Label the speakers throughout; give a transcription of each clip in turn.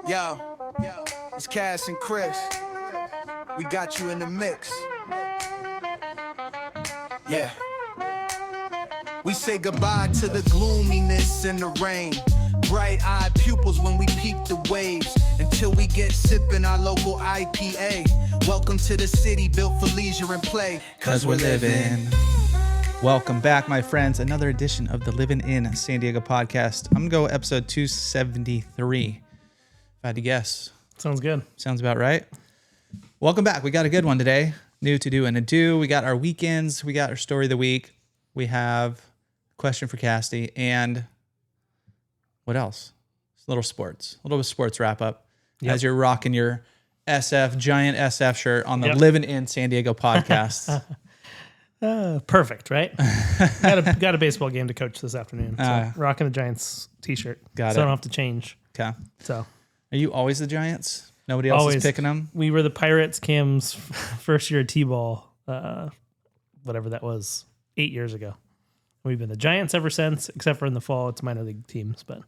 Speaker 1: Yo, it's Cass and Chris. We got you in the mix. Yeah. We say goodbye to the gloominess and the rain. Bright-eyed pupils when we peep the waves. Until we get sipping our local IPA. Welcome to the city built for leisure and play.
Speaker 2: Cause we're living. Welcome back, my friends. Another edition of the Livin in San Diego podcast. I'm going to go episode 273. If I had to guess.
Speaker 3: Sounds good.
Speaker 2: Sounds about right. Welcome back. We got a good one today. New to do and a do. We got our weekends. We got our story of the week. We have a question for Casty. And what else? A little sports. A little bit of sports wrap up. Yep. As you're rocking your giant SF shirt on the Livin in San Diego podcast.
Speaker 3: Perfect, right? got a baseball game to coach this afternoon. So rocking the Giants t-shirt.
Speaker 2: Got it.
Speaker 3: So I don't have to change.
Speaker 2: Okay.
Speaker 3: So
Speaker 2: are you always the Giants? Nobody else is picking them?
Speaker 3: We were the Pirates, Cam's first year at T-ball, whatever that was, 8 years ago. We've been the Giants ever since, except for in the fall, it's minor league teams. But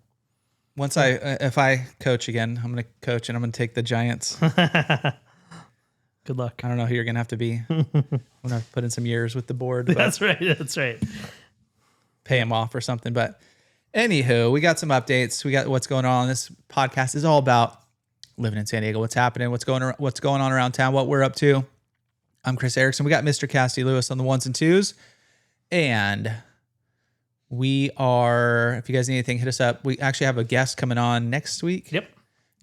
Speaker 2: if I coach again, I'm going to coach and I'm going to take the Giants.
Speaker 3: Good luck.
Speaker 2: I don't know who you're going to have to be. I'm going to have to put in some years with the board.
Speaker 3: That's right.
Speaker 2: Pay him off or something. But anywho, we got some updates. We got what's going on. This podcast is all about living in San Diego, what's happening, what's going on around town, what we're up to. I'm Chris Erickson. We got Mr. Casty Lewis on the ones and twos. And we are, if you guys need anything, hit us up. We actually have a guest coming on next week.
Speaker 3: Yep.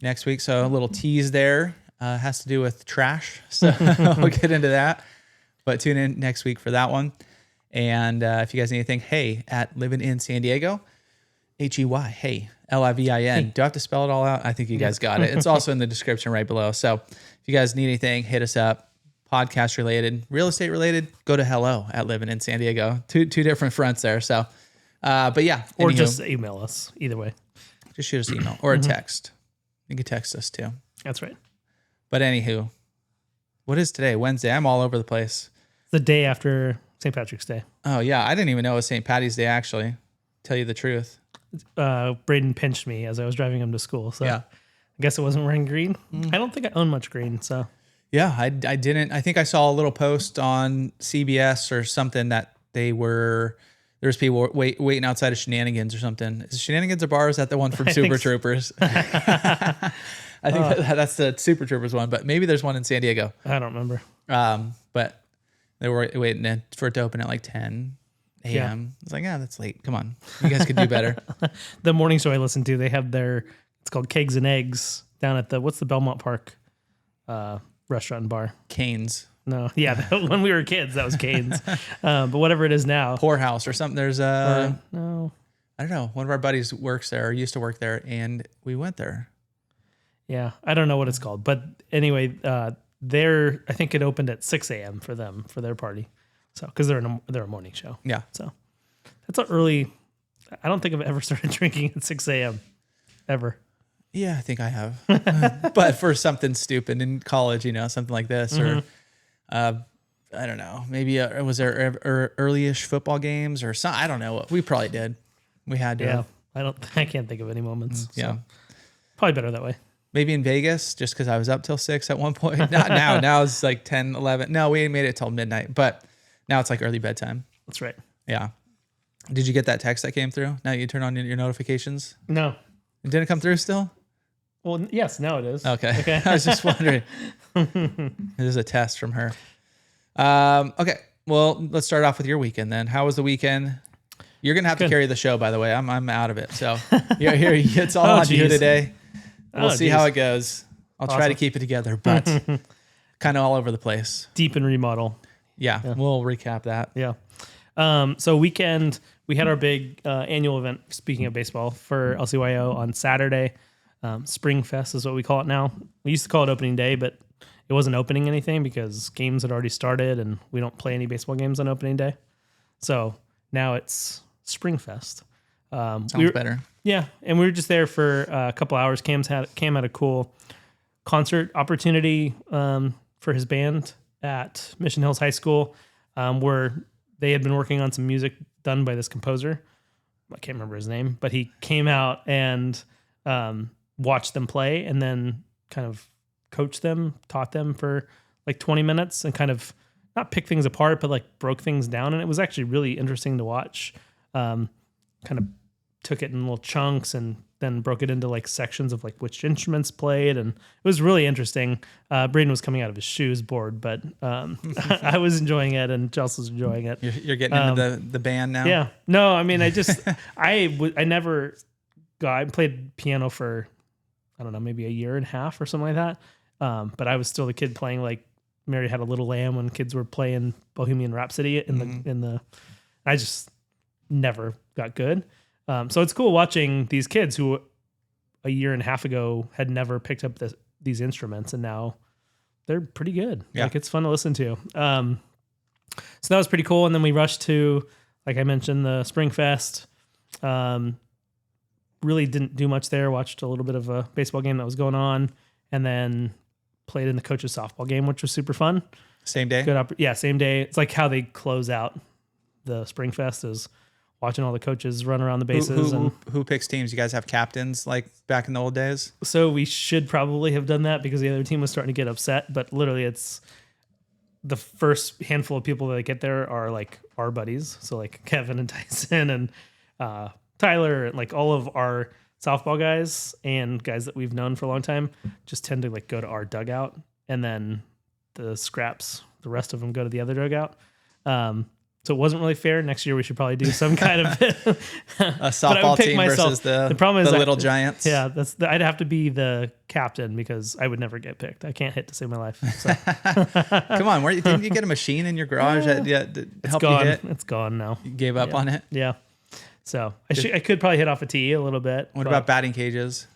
Speaker 2: Next week. So a little tease there. Has to do with trash. So we'll get into that. But tune in next week for that one. And if you guys need anything, hey, at Livin in San Diego, HEY, hey, LIVIN. Hey. Do I have to spell it all out? I think you guys got it. It's also in the description right below. So if you guys need anything, hit us up. Podcast related, real estate related, go to hello at Livin in San Diego. Two different fronts there. So, but yeah.
Speaker 3: Or just email us. Either way.
Speaker 2: Just shoot us an email or a text. You can text us too.
Speaker 3: That's right.
Speaker 2: But anywho, what is today? Wednesday. I'm all over the place.
Speaker 3: The day after St. Patrick's Day.
Speaker 2: Oh, yeah. I didn't even know it was St. Patty's Day, actually. Tell you the truth.
Speaker 3: Braden pinched me as I was driving him to school. So yeah. I guess it wasn't wearing green. I don't think I own much green. So
Speaker 2: yeah, I didn't. I think I saw a little post on CBS or something that there's people waiting outside of Shenanigans or something. Is Shenanigans a bar? Or is that the one from Super Troopers? I think that's the Super Troopers one, but maybe there's one in San Diego.
Speaker 3: I don't remember.
Speaker 2: But they were waiting for it to open at like 10 a.m. Yeah. It's like, that's late. Come on. You guys could do better.
Speaker 3: The morning show I listen to, they have it's called Kegs and Eggs down at what's the Belmont Park restaurant and bar?
Speaker 2: Cane's.
Speaker 3: No. Yeah. When we were kids, that was Cane's. But whatever it is now.
Speaker 2: Poorhouse or something. There's
Speaker 3: no.
Speaker 2: I don't know. One of our buddies works there or used to work there, and we went there.
Speaker 3: Yeah, I don't know what it's called, but anyway, I think it opened at 6 a.m. for them for their party, so because they're a morning show.
Speaker 2: Yeah,
Speaker 3: so that's an early. I don't think I've ever started drinking at 6 a.m. ever.
Speaker 2: Yeah, I think I have, but for something stupid in college, something like this, or I don't know, maybe was there early-ish football games or something? I don't know. We probably did. We had to.
Speaker 3: Yeah, I can't think of any moments. So.
Speaker 2: Yeah,
Speaker 3: probably better that way.
Speaker 2: Maybe in Vegas, just because I was up till 6 at one point. Not now. Now it's like 10, 11. No, we made it till midnight. But now it's like early bedtime.
Speaker 3: That's right.
Speaker 2: Yeah. Did you get that text that came through? Now you turn on your notifications?
Speaker 3: No.
Speaker 2: It didn't come through still?
Speaker 3: Well, yes, now it is.
Speaker 2: Okay. I was just wondering. It is a test from her. Okay. Well, let's start off with your weekend then. How was the weekend? You're going to have to carry the show, by the way. I'm out of it. So here, it's all on you today. We'll see how it goes. I'll try to keep it together, but kind of all over the place.
Speaker 3: Deep in remodel.
Speaker 2: Yeah, we'll recap that.
Speaker 3: Yeah. So weekend, we had our big annual event, speaking of baseball, for LCYO on Saturday. Springfest is what we call it now. We used to call it opening day, but it wasn't opening anything because games had already started, and we don't play any baseball games on opening day. So now it's Springfest.
Speaker 2: Sounds better.
Speaker 3: Yeah, and we were just there for a couple hours. Cam had a cool concert opportunity for his band at Mission Hills High School, where they had been working on some music done by this composer. I can't remember his name, but he came out and watched them play and then kind of coached them, taught them for like 20 minutes and kind of not pick things apart, but like broke things down. And it was actually really interesting to watch. Kind of took it in little chunks and then broke it into like sections of like which instruments played. And it was really interesting. Braden was coming out of his shoes bored, but I was enjoying it and Chelsea was enjoying it.
Speaker 2: You're getting into the band now?
Speaker 3: Yeah. No, I mean, I played piano for, I don't know, maybe a year and a half or something like that. But I was still the kid playing like Mary Had a Little Lamb when kids were playing Bohemian Rhapsody I just never got good. So it's cool watching these kids who a year and a half ago had never picked up these instruments and now they're pretty good.
Speaker 2: Yeah.
Speaker 3: Like it's fun to listen to. So that was pretty cool. And then we rushed to, like I mentioned, the Springfest. Really didn't do much there. Watched a little bit of a baseball game that was going on and then played in the coach's softball game, which was super fun.
Speaker 2: Same day?
Speaker 3: Yeah, same day. It's like how they close out the Springfest is watching all the coaches run around the bases.
Speaker 2: Who picks teams? You guys have captains like back in the old days?
Speaker 3: So we should probably have done that because the other team was starting to get upset. But literally, it's the first handful of people that get there are like our buddies. So like Kevin and Tyson and Tyler, and like all of our softball guys and guys that we've known for a long time just tend to like go to our dugout, and then the scraps, the rest of them go to the other dugout. So it wasn't really fair. Next year we should probably do some kind of
Speaker 2: a softball team versus the
Speaker 3: problem is
Speaker 2: the little giants.
Speaker 3: Yeah, I'd have to be the captain because I would never get picked. I can't hit to save my life. So.
Speaker 2: Come on, didn't you get a machine in your garage that helped
Speaker 3: gone.
Speaker 2: you hit?
Speaker 3: It's gone now.
Speaker 2: You gave up on it?
Speaker 3: Yeah. So I could probably hit off a tee a little bit.
Speaker 2: What about batting cages?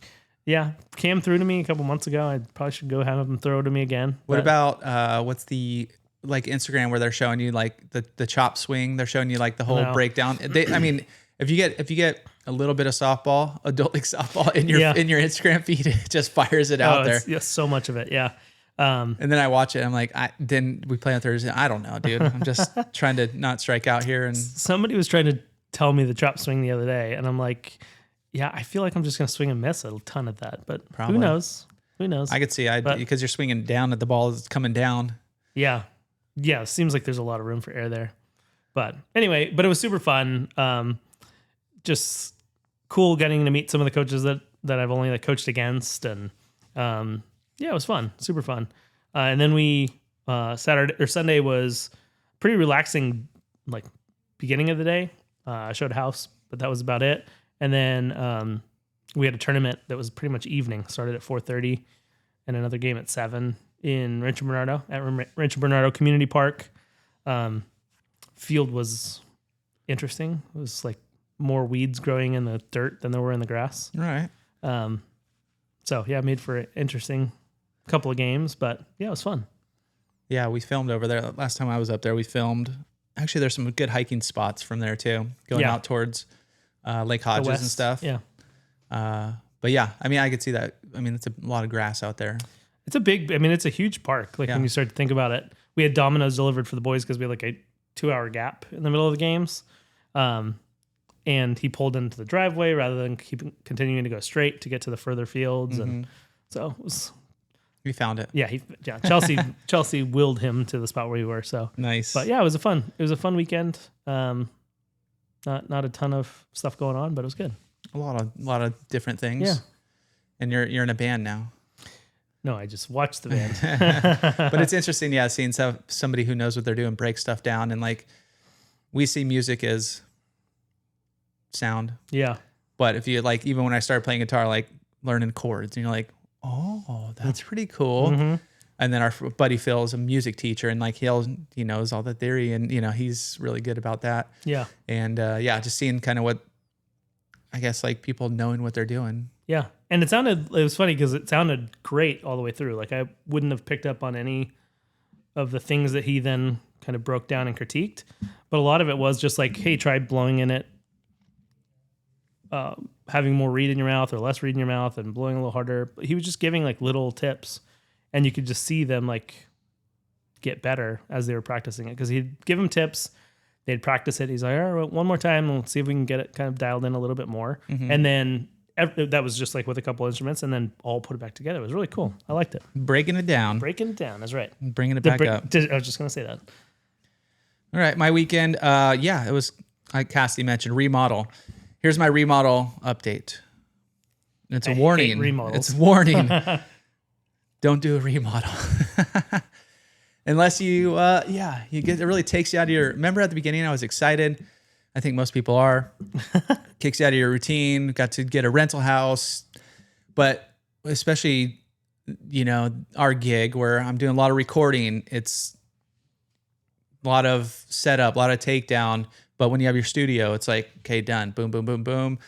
Speaker 3: Yeah, Cam threw to me a couple months ago. I probably should go have him throw to me again.
Speaker 2: What about what's the like Instagram where they're showing you like the chop swing? They're showing you like the whole breakdown. I mean, if you get a little bit of softball, adult league softball in your Instagram feed, it just fires it out there.
Speaker 3: Yeah, so much of it. Yeah.
Speaker 2: And then I watch it. I'm like, then we play on Thursday. I don't know, dude. I'm just trying to not strike out here. And
Speaker 3: somebody was trying to tell me the chop swing the other day, and I'm like, yeah, I feel like I'm just gonna swing and miss a ton of that, but probably. Who knows? I
Speaker 2: could see because you're swinging down at the ball is coming down.
Speaker 3: Yeah. It seems like there's a lot of room for air there. But anyway, it was super fun. Just cool getting to meet some of the coaches that I've only like coached against, and it was fun, super fun. And then we Sunday was pretty relaxing, like beginning of the day. I showed a house, but that was about it. And then we had a tournament that was pretty much evening. Started at 4:30, and another game at 7 in Rancho Bernardo at Rancho Bernardo Community Park. Field was interesting. It was like more weeds growing in the dirt than there were in the grass.
Speaker 2: All right.
Speaker 3: So made for an interesting couple of games, but it was fun.
Speaker 2: Yeah, we filmed over there. Last time I was up there, we filmed. Actually, there's some good hiking spots from there too, going out towards Lake Hodges and stuff.
Speaker 3: Yeah.
Speaker 2: But yeah, I mean, I could see that. I mean, it's a lot of grass out there.
Speaker 3: It's a huge park. Like when you start to think about it, we had Domino's delivered for the boys because we had like a 2-hour gap in the middle of the games. And he pulled into the driveway rather than continuing to go straight to get to the further fields. Mm-hmm. And so it was.
Speaker 2: We found it.
Speaker 3: Yeah. Chelsea willed him to the spot where we were. So
Speaker 2: nice.
Speaker 3: But yeah, it was a fun weekend. Not a ton of stuff going on, but it was good.
Speaker 2: A lot of different things.
Speaker 3: Yeah.
Speaker 2: And you're in a band now.
Speaker 3: No, I just watched the band.
Speaker 2: But it's interesting, seeing somebody who knows what they're doing break stuff down, and like we see music as sound.
Speaker 3: Yeah.
Speaker 2: But if you like, even when I started playing guitar, like learning chords, and you're like, oh, that's pretty cool. Mm-hmm. And then our buddy Phil is a music teacher, and like he knows all the theory, and he's really good about that.
Speaker 3: Yeah.
Speaker 2: And just seeing kind of what, I guess, like people knowing what they're doing.
Speaker 3: Yeah. And it was funny because it sounded great all the way through. Like I wouldn't have picked up on any of the things that he then kind of broke down and critiqued. But a lot of it was just like, hey, try blowing in it, having more reed in your mouth or less reed in your mouth and blowing a little harder. But he was just giving like little tips, and you could just see them like get better as they were practicing it. Because he'd give them tips, they'd practice it. He's like, all right, one more time, let's see if we can get it kind of dialed in a little bit more. Mm-hmm. And then that was just like with a couple instruments, and then all put it back together. It was really cool. I liked it.
Speaker 2: Breaking it down.
Speaker 3: Breaking it down. That's right.
Speaker 2: Bringing it back up.
Speaker 3: I was just gonna say that.
Speaker 2: All right, my weekend. It was, like Cassie mentioned, remodel. Here's my remodel update. It's a warning.
Speaker 3: hate remodels.
Speaker 2: It's a warning. Don't do a remodel. Unless you get, it really takes you out of your, remember at the beginning, I was excited. I think most people are. Kicks you out of your routine, got to get a rental house. But especially, our gig where I'm doing a lot of recording, it's a lot of setup, a lot of takedown. But when you have your studio, it's like, okay, done. Boom, boom, boom, boom.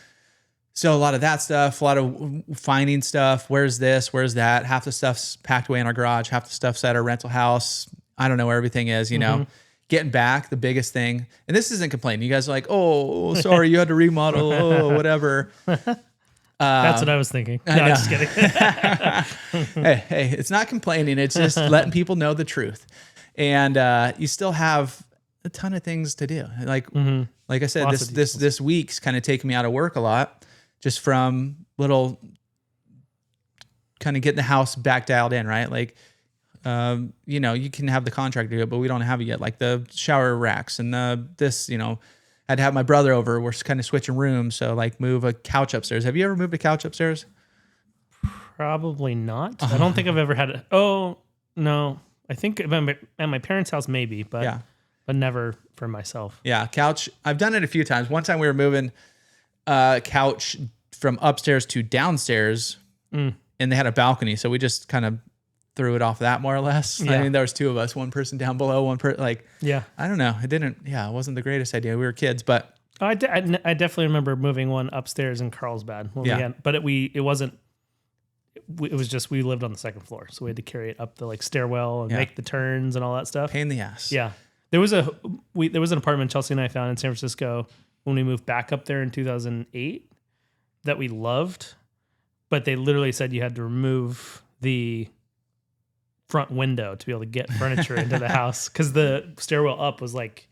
Speaker 2: So a lot of that stuff, a lot of finding stuff. Where's this? Where's that? Half the stuff's packed away in our garage. Half the stuff's at our rental house. I don't know where everything is, Getting back, the biggest thing. And this isn't complaining. You guys are like, oh, sorry, you had to remodel. Oh, whatever.
Speaker 3: That's what I was thinking. No, I'm just kidding.
Speaker 2: Hey, it's not complaining. It's just letting people know the truth. And you still have a ton of things to do. Like I said,
Speaker 3: Lots of
Speaker 2: this week's kind of taking me out of work a lot. Just from little kind of getting the house back dialed in, right? Like, you can have the contractor do it, but we don't have it yet. Like the shower racks and had to have my brother over. We're kind of switching rooms. So like move a couch upstairs. Have you ever moved a couch upstairs?
Speaker 3: Probably not. I don't think I've ever had it. Oh, no. I think at my parents' house, maybe, but never for myself.
Speaker 2: Yeah. Couch. I've done it a few times. One time we were moving couch from upstairs to downstairs and they had a balcony. So we just kind of threw it off that more or less.
Speaker 3: Yeah.
Speaker 2: I mean, there was two of us, one person down below, one person
Speaker 3: yeah.
Speaker 2: I don't know. It wasn't the greatest idea. We were kids, but
Speaker 3: I definitely remember moving one upstairs in Carlsbad. It was just, we lived on the second floor. So we had to carry it up the stairwell and make the turns and all that stuff.
Speaker 2: pain in the ass.
Speaker 3: Yeah. There was an apartment Chelsea and I found in San Francisco when we moved back up there in 2008 that we loved, but they literally said you had to remove the front window to be able to get furniture into the house because the stairwell up was like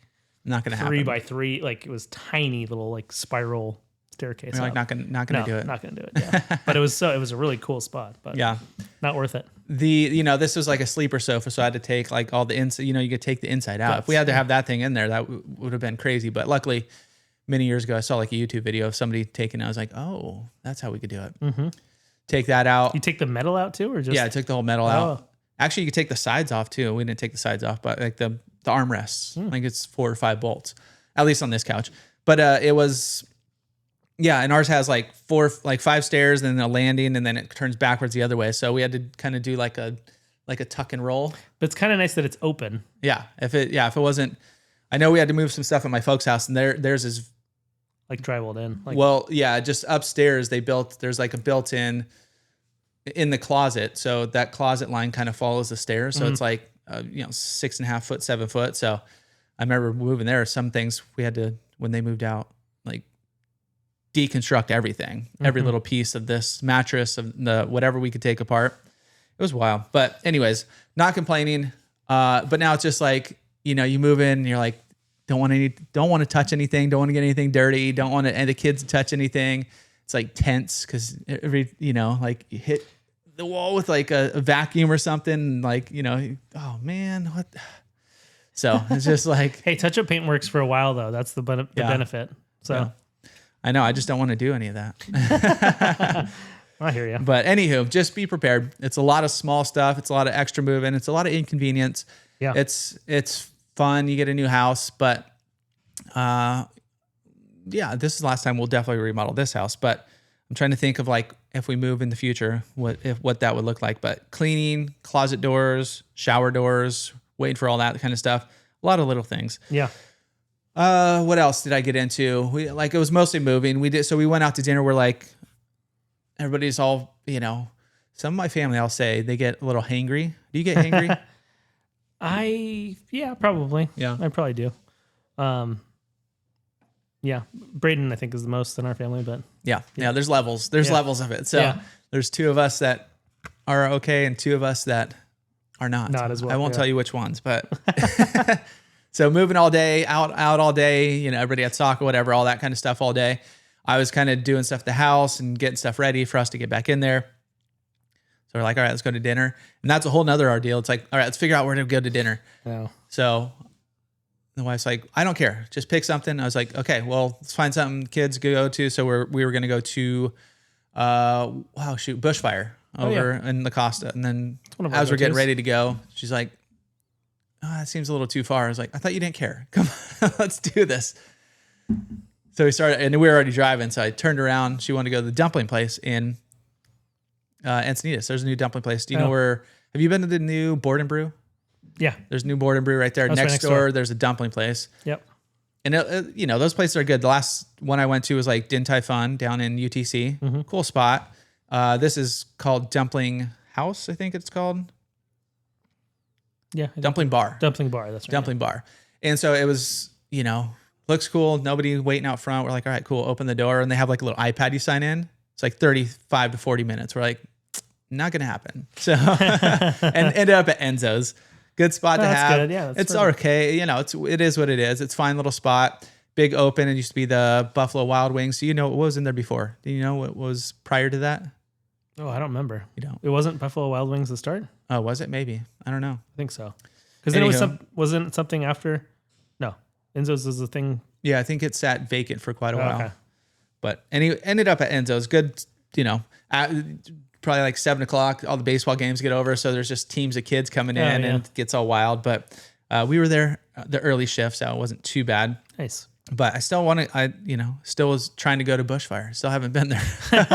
Speaker 2: Not going to happen.
Speaker 3: 3 by 3, like it was tiny little spiral staircase.
Speaker 2: You're like not going to do it.
Speaker 3: Not going to do it. Yeah, but it was a really cool spot. But
Speaker 2: Yeah.
Speaker 3: not worth it.
Speaker 2: This was like a sleeper sofa, so I had to take like all the inside. You could take the inside out. If we had to have that thing in there, that would have been crazy. But luckily, many years ago, I saw like a YouTube video of somebody taking it. I was like, oh, that's how we could do it.
Speaker 3: Mm-hmm.
Speaker 2: Take that out.
Speaker 3: You take the metal out too, or just
Speaker 2: Yeah, I took the whole metal out. Actually, you could take the sides off too. We didn't take the sides off, but like the armrests, I think it's 4 or 5 bolts, at least on this couch. But it was, and ours has like 5 stairs and then a landing, and then it turns backwards the other way. So we had to kind of do like a tuck and roll.
Speaker 3: But it's kind of nice that it's open.
Speaker 2: Yeah. If it wasn't, I know we had to move some stuff at my folks' house, and theirs is
Speaker 3: like drywalled in.
Speaker 2: just upstairs there's like a built-in in the closet. So that closet line kind of follows the stairs. So it's like, 6.5 foot, 7 foot. So I remember moving there. Some things we had to, when they moved out, like deconstruct everything, every little piece of this mattress, of the whatever we could take apart. It was wild. But anyways, not complaining. But now it's just like, you move in and you're like, don't want to touch anything. Don't want to get anything dirty. Don't want the kids to touch anything. It's like tense because every, like you hit the wall with like a vacuum or something. Like, oh man, what? So it's just like,
Speaker 3: hey, touch-up paint works for a while though. That's the benefit. So
Speaker 2: yeah. I know. I just don't want to do any of that.
Speaker 3: I hear you.
Speaker 2: But anywho, just be prepared. It's a lot of small stuff. It's a lot of extra moving. It's a lot of inconvenience.
Speaker 3: Yeah.
Speaker 2: It's fun. You get a new house, but this is the last time we'll definitely remodel this house. But I'm trying to think of like if we move in the future, what that would look like. But cleaning, closet doors, shower doors, waiting for all that kind of stuff. A lot of little things.
Speaker 3: Yeah.
Speaker 2: What else did I get into? It was mostly moving. We went out to dinner. We're like, everybody's all, some of my family, I'll say, they get a little hangry. Do you get hangry?
Speaker 3: Probably.
Speaker 2: Yeah.
Speaker 3: I probably do. Braden, I think, is the most in our family, but
Speaker 2: yeah. There's levels. There's levels of it. So there's 2 of us that are okay and 2 of us that are not.
Speaker 3: Not as well.
Speaker 2: I won't tell you which ones, but so moving all day, out all day, everybody at soccer, whatever, all that kind of stuff all day. I was kind of doing stuff at the house and getting stuff ready for us to get back in there. So we're like, all right, let's go to dinner. And that's a whole nother ordeal. It's like, all right, let's figure out where to go to dinner.
Speaker 3: Wow.
Speaker 2: So the wife's like, I don't care. Just pick something. I was like, okay, well, let's find something kids could go to. So we were going to go to, Bushfire over in La Costa. And then as we're getting ready to go, she's like, oh, that seems a little too far. I was like, I thought you didn't care. Come on, let's do this. So we started, and we were already driving. So I turned around. She wanted to go to the dumpling place in Encinitas. There's a new dumpling place. Do you know where? Have you been to the new Board and Brew?
Speaker 3: Yeah.
Speaker 2: There's a new Board and Brew right there.
Speaker 3: That's
Speaker 2: Next
Speaker 3: right
Speaker 2: door, there's a dumpling place.
Speaker 3: Yep.
Speaker 2: And those places are good. The last one I went to was like Din Tai Fun down in UTC. Cool spot. This is called Dumpling House, I think it's called.
Speaker 3: Yeah.
Speaker 2: Dumpling Bar.
Speaker 3: Dumpling Bar. That's right.
Speaker 2: Dumpling Bar. And so it was, looks cool. Nobody waiting out front. We're like, all right, cool. Open the door. And they have like a little iPad you sign in. It's like 35 to 40 minutes. We're like, not going to happen. So, and ended up at Enzo's. Good spot to have. Good. Yeah, it's okay. It is what it is. It's a fine little spot. Big open. It used to be the Buffalo Wild Wings. So what was in there before? Do you know what was prior to that?
Speaker 3: Oh, I don't remember.
Speaker 2: You don't?
Speaker 3: It wasn't Buffalo Wild Wings to start?
Speaker 2: Oh, was it? Maybe. I don't know.
Speaker 3: I think so. Because then it wasn't something after? No. Enzo's is the thing.
Speaker 2: Yeah, I think it sat vacant for quite a while. Okay. But ended up at Enzo's. Good, probably like 7:00, all the baseball games get over. So there's just teams of kids coming in and it gets all wild. But we were there the early shift, so it wasn't too bad.
Speaker 3: Nice.
Speaker 2: But I still still was trying to go to Bushfire. Still haven't been there.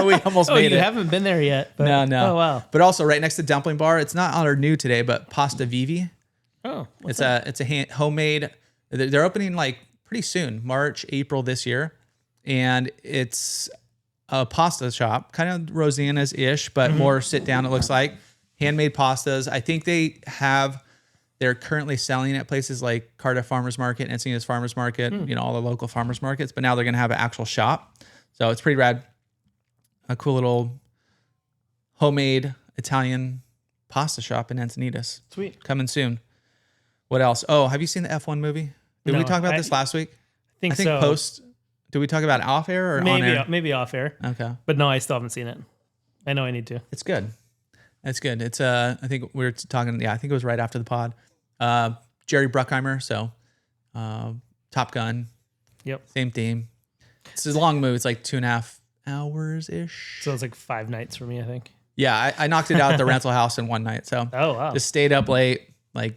Speaker 2: We almost made it.
Speaker 3: You haven't been there yet. But,
Speaker 2: no.
Speaker 3: Oh, wow.
Speaker 2: But also right next to Dumpling Bar, it's not on our new today, but Pasta Vivi.
Speaker 3: Oh,
Speaker 2: it's a homemade. They're opening like pretty soon, March, April this year. And it's a pasta shop, kind of Rosanna's-ish, but more sit down, it looks like. Handmade pastas. I think they're currently selling at places like Cardiff Farmers Market, Encinitas Farmers Market, all the local farmers markets, but now they're going to have an actual shop. So it's pretty rad. A cool little homemade Italian pasta shop in Encinitas.
Speaker 3: Sweet.
Speaker 2: Coming soon. What else? Oh, have you seen the F1 movie? Did we talk about this last week?
Speaker 3: I think so.
Speaker 2: Post. Did we talk about it off air or on air?
Speaker 3: Maybe off air.
Speaker 2: Okay.
Speaker 3: But no, I still haven't seen it. I know I need to.
Speaker 2: It's good. It's good. It's I think we were talking. Yeah, I think it was right after the pod. Jerry Bruckheimer. So, Top Gun.
Speaker 3: Yep.
Speaker 2: Same theme. It's a long movie. It's like 2.5 hours ish.
Speaker 3: So it's like 5 nights for me, I think.
Speaker 2: Yeah, I knocked it out at the rental house in one night. So
Speaker 3: wow.
Speaker 2: Just stayed up late. Like,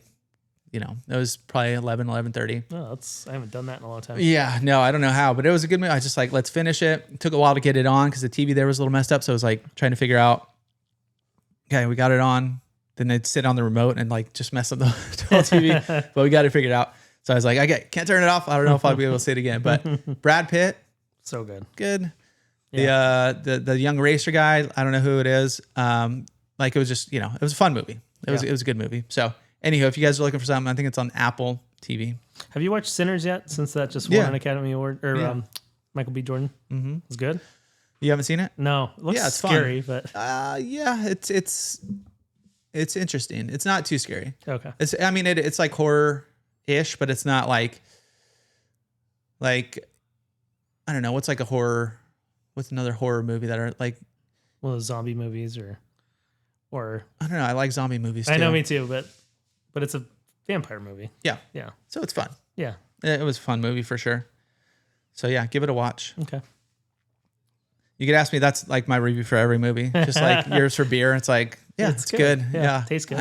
Speaker 2: it was probably 11:30.
Speaker 3: Oh, I haven't done that in a long time.
Speaker 2: Yeah, no, I don't know how, but it was a good movie. I was just like, let's finish it. It took a while to get it on because the TV there was a little messed up. So I was like trying to figure out, okay, we got it on. Then they'd sit on the remote and like just mess up the whole TV, but we got it figured out. So I was like, can't turn it off. I don't know if I'll be able to see it again, but Brad Pitt.
Speaker 3: So good.
Speaker 2: Good.
Speaker 3: Yeah.
Speaker 2: The young racer guy, I don't know who it is. Like it was just, it was a fun movie. It was a good movie. So anywho, if you guys are looking for something, I think it's on Apple TV.
Speaker 3: Have you watched Sinners yet? Since that just won an Academy Award or Michael B. Jordan. Mm-hmm. It's good.
Speaker 2: You haven't seen it?
Speaker 3: No. It looks
Speaker 2: it's
Speaker 3: scary,
Speaker 2: fun.
Speaker 3: but
Speaker 2: it's interesting. It's not too scary.
Speaker 3: Okay.
Speaker 2: It's like horror-ish, but it's not like I don't know, what's like a horror, what's another horror movie that are like
Speaker 3: one of those zombie movies or
Speaker 2: I don't know, I like zombie movies too.
Speaker 3: I know, me too, but it's a vampire movie.
Speaker 2: Yeah.
Speaker 3: Yeah.
Speaker 2: So it's fun.
Speaker 3: Yeah.
Speaker 2: It was a fun movie for sure. So yeah, give it a watch.
Speaker 3: Okay.
Speaker 2: You could ask me, that's like my review for every movie. Just like yours for beer. It's like, yeah, it's good. Yeah.
Speaker 3: Tastes good.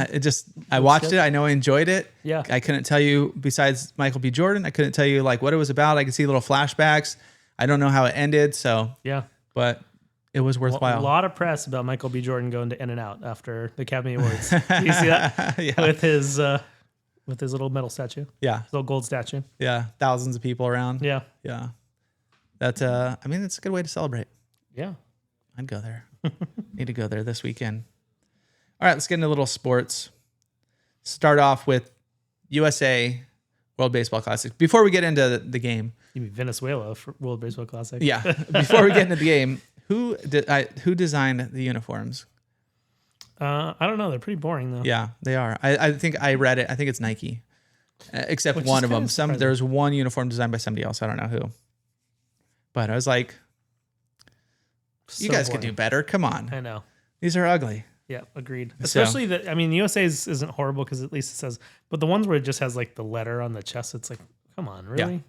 Speaker 2: I watched it. I know I enjoyed it.
Speaker 3: Yeah.
Speaker 2: I couldn't tell you, besides Michael B. Jordan, I couldn't tell you like what it was about. I could see little flashbacks. I don't know how it ended. So yeah, but it was worthwhile.
Speaker 3: A lot of press about Michael B. Jordan going to In-N-Out after the Academy Awards. Do you see that?
Speaker 2: Yeah.
Speaker 3: With his little metal statue.
Speaker 2: Yeah.
Speaker 3: His little gold statue.
Speaker 2: Yeah. Thousands of people around.
Speaker 3: Yeah.
Speaker 2: Yeah. That's it's a good way to celebrate.
Speaker 3: Yeah.
Speaker 2: I'd go there. Need to go there this weekend. All right, let's get into a little sports. Start off with USA World Baseball Classic. Before we get into the game.
Speaker 3: You mean Venezuela for World Baseball Classic?
Speaker 2: Yeah. Before we get into the game, who designed the uniforms?
Speaker 3: I don't know. They're pretty boring though.
Speaker 2: Yeah, they are. I think I read it. I think it's Nike, except one of them. There's one uniform designed by somebody else. I don't know who. But I was like, You guys could do better. Come on.
Speaker 3: I know.
Speaker 2: These are ugly.
Speaker 3: Yeah, agreed. Especially that, I mean, USA's isn't horrible because at least it says, but the ones where it just has like the letter on the chest, it's like, come on, really?
Speaker 2: Yeah.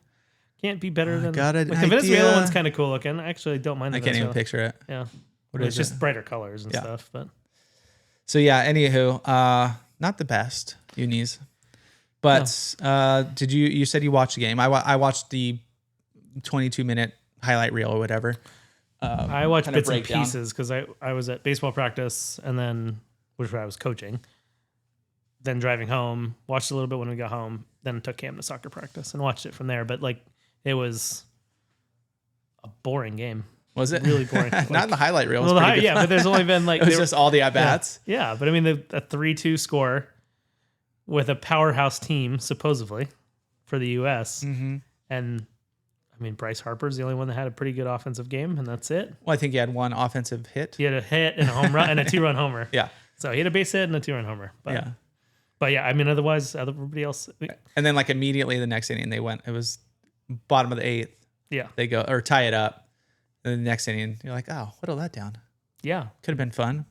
Speaker 3: Can't be better than
Speaker 2: got an
Speaker 3: like the Venezuela
Speaker 2: idea.
Speaker 3: one's kind of cool looking. Actually, I don't mind the
Speaker 2: I can't even
Speaker 3: Venezuela.
Speaker 2: picture it.
Speaker 3: Yeah.
Speaker 2: What
Speaker 3: It's
Speaker 2: is
Speaker 3: just
Speaker 2: it?
Speaker 3: brighter colors and
Speaker 2: Yeah.
Speaker 3: stuff. But
Speaker 2: So yeah, anywho, not the best unis. But did you said you watched the game. I watched the 22-minute highlight reel or whatever.
Speaker 3: I watched
Speaker 2: kind of
Speaker 3: bits and
Speaker 2: breakdown.
Speaker 3: pieces because I was at baseball practice and then, which I was coaching. Then driving home, watched a little bit when we got home, then took Cam to soccer practice and watched it from there. But like, it was a boring game.
Speaker 2: Was it
Speaker 3: Really boring?
Speaker 2: Not in the highlight reel. It was
Speaker 3: Well,
Speaker 2: pretty good.
Speaker 3: yeah, but there's only been like
Speaker 2: It was
Speaker 3: there-
Speaker 2: just all the at bats.
Speaker 3: yeah, but I mean a 3-2 score with a powerhouse team supposedly for the U.S.
Speaker 2: Mm-hmm.
Speaker 3: And I mean Bryce Harper's the only one that had a pretty good offensive game, and that's it.
Speaker 2: Well, I think he had one offensive hit.
Speaker 3: He had a hit and a home run and a 2-run homer.
Speaker 2: Yeah.
Speaker 3: So he had a base hit and a 2-run homer. But
Speaker 2: Yeah.
Speaker 3: But yeah, I mean otherwise everybody else.
Speaker 2: And then like immediately the next inning they went. It was bottom of the 8th.
Speaker 3: Yeah,
Speaker 2: They go or tie it up. And then the next inning you're like, oh, whittle that down.
Speaker 3: yeah,
Speaker 2: Could have been fun.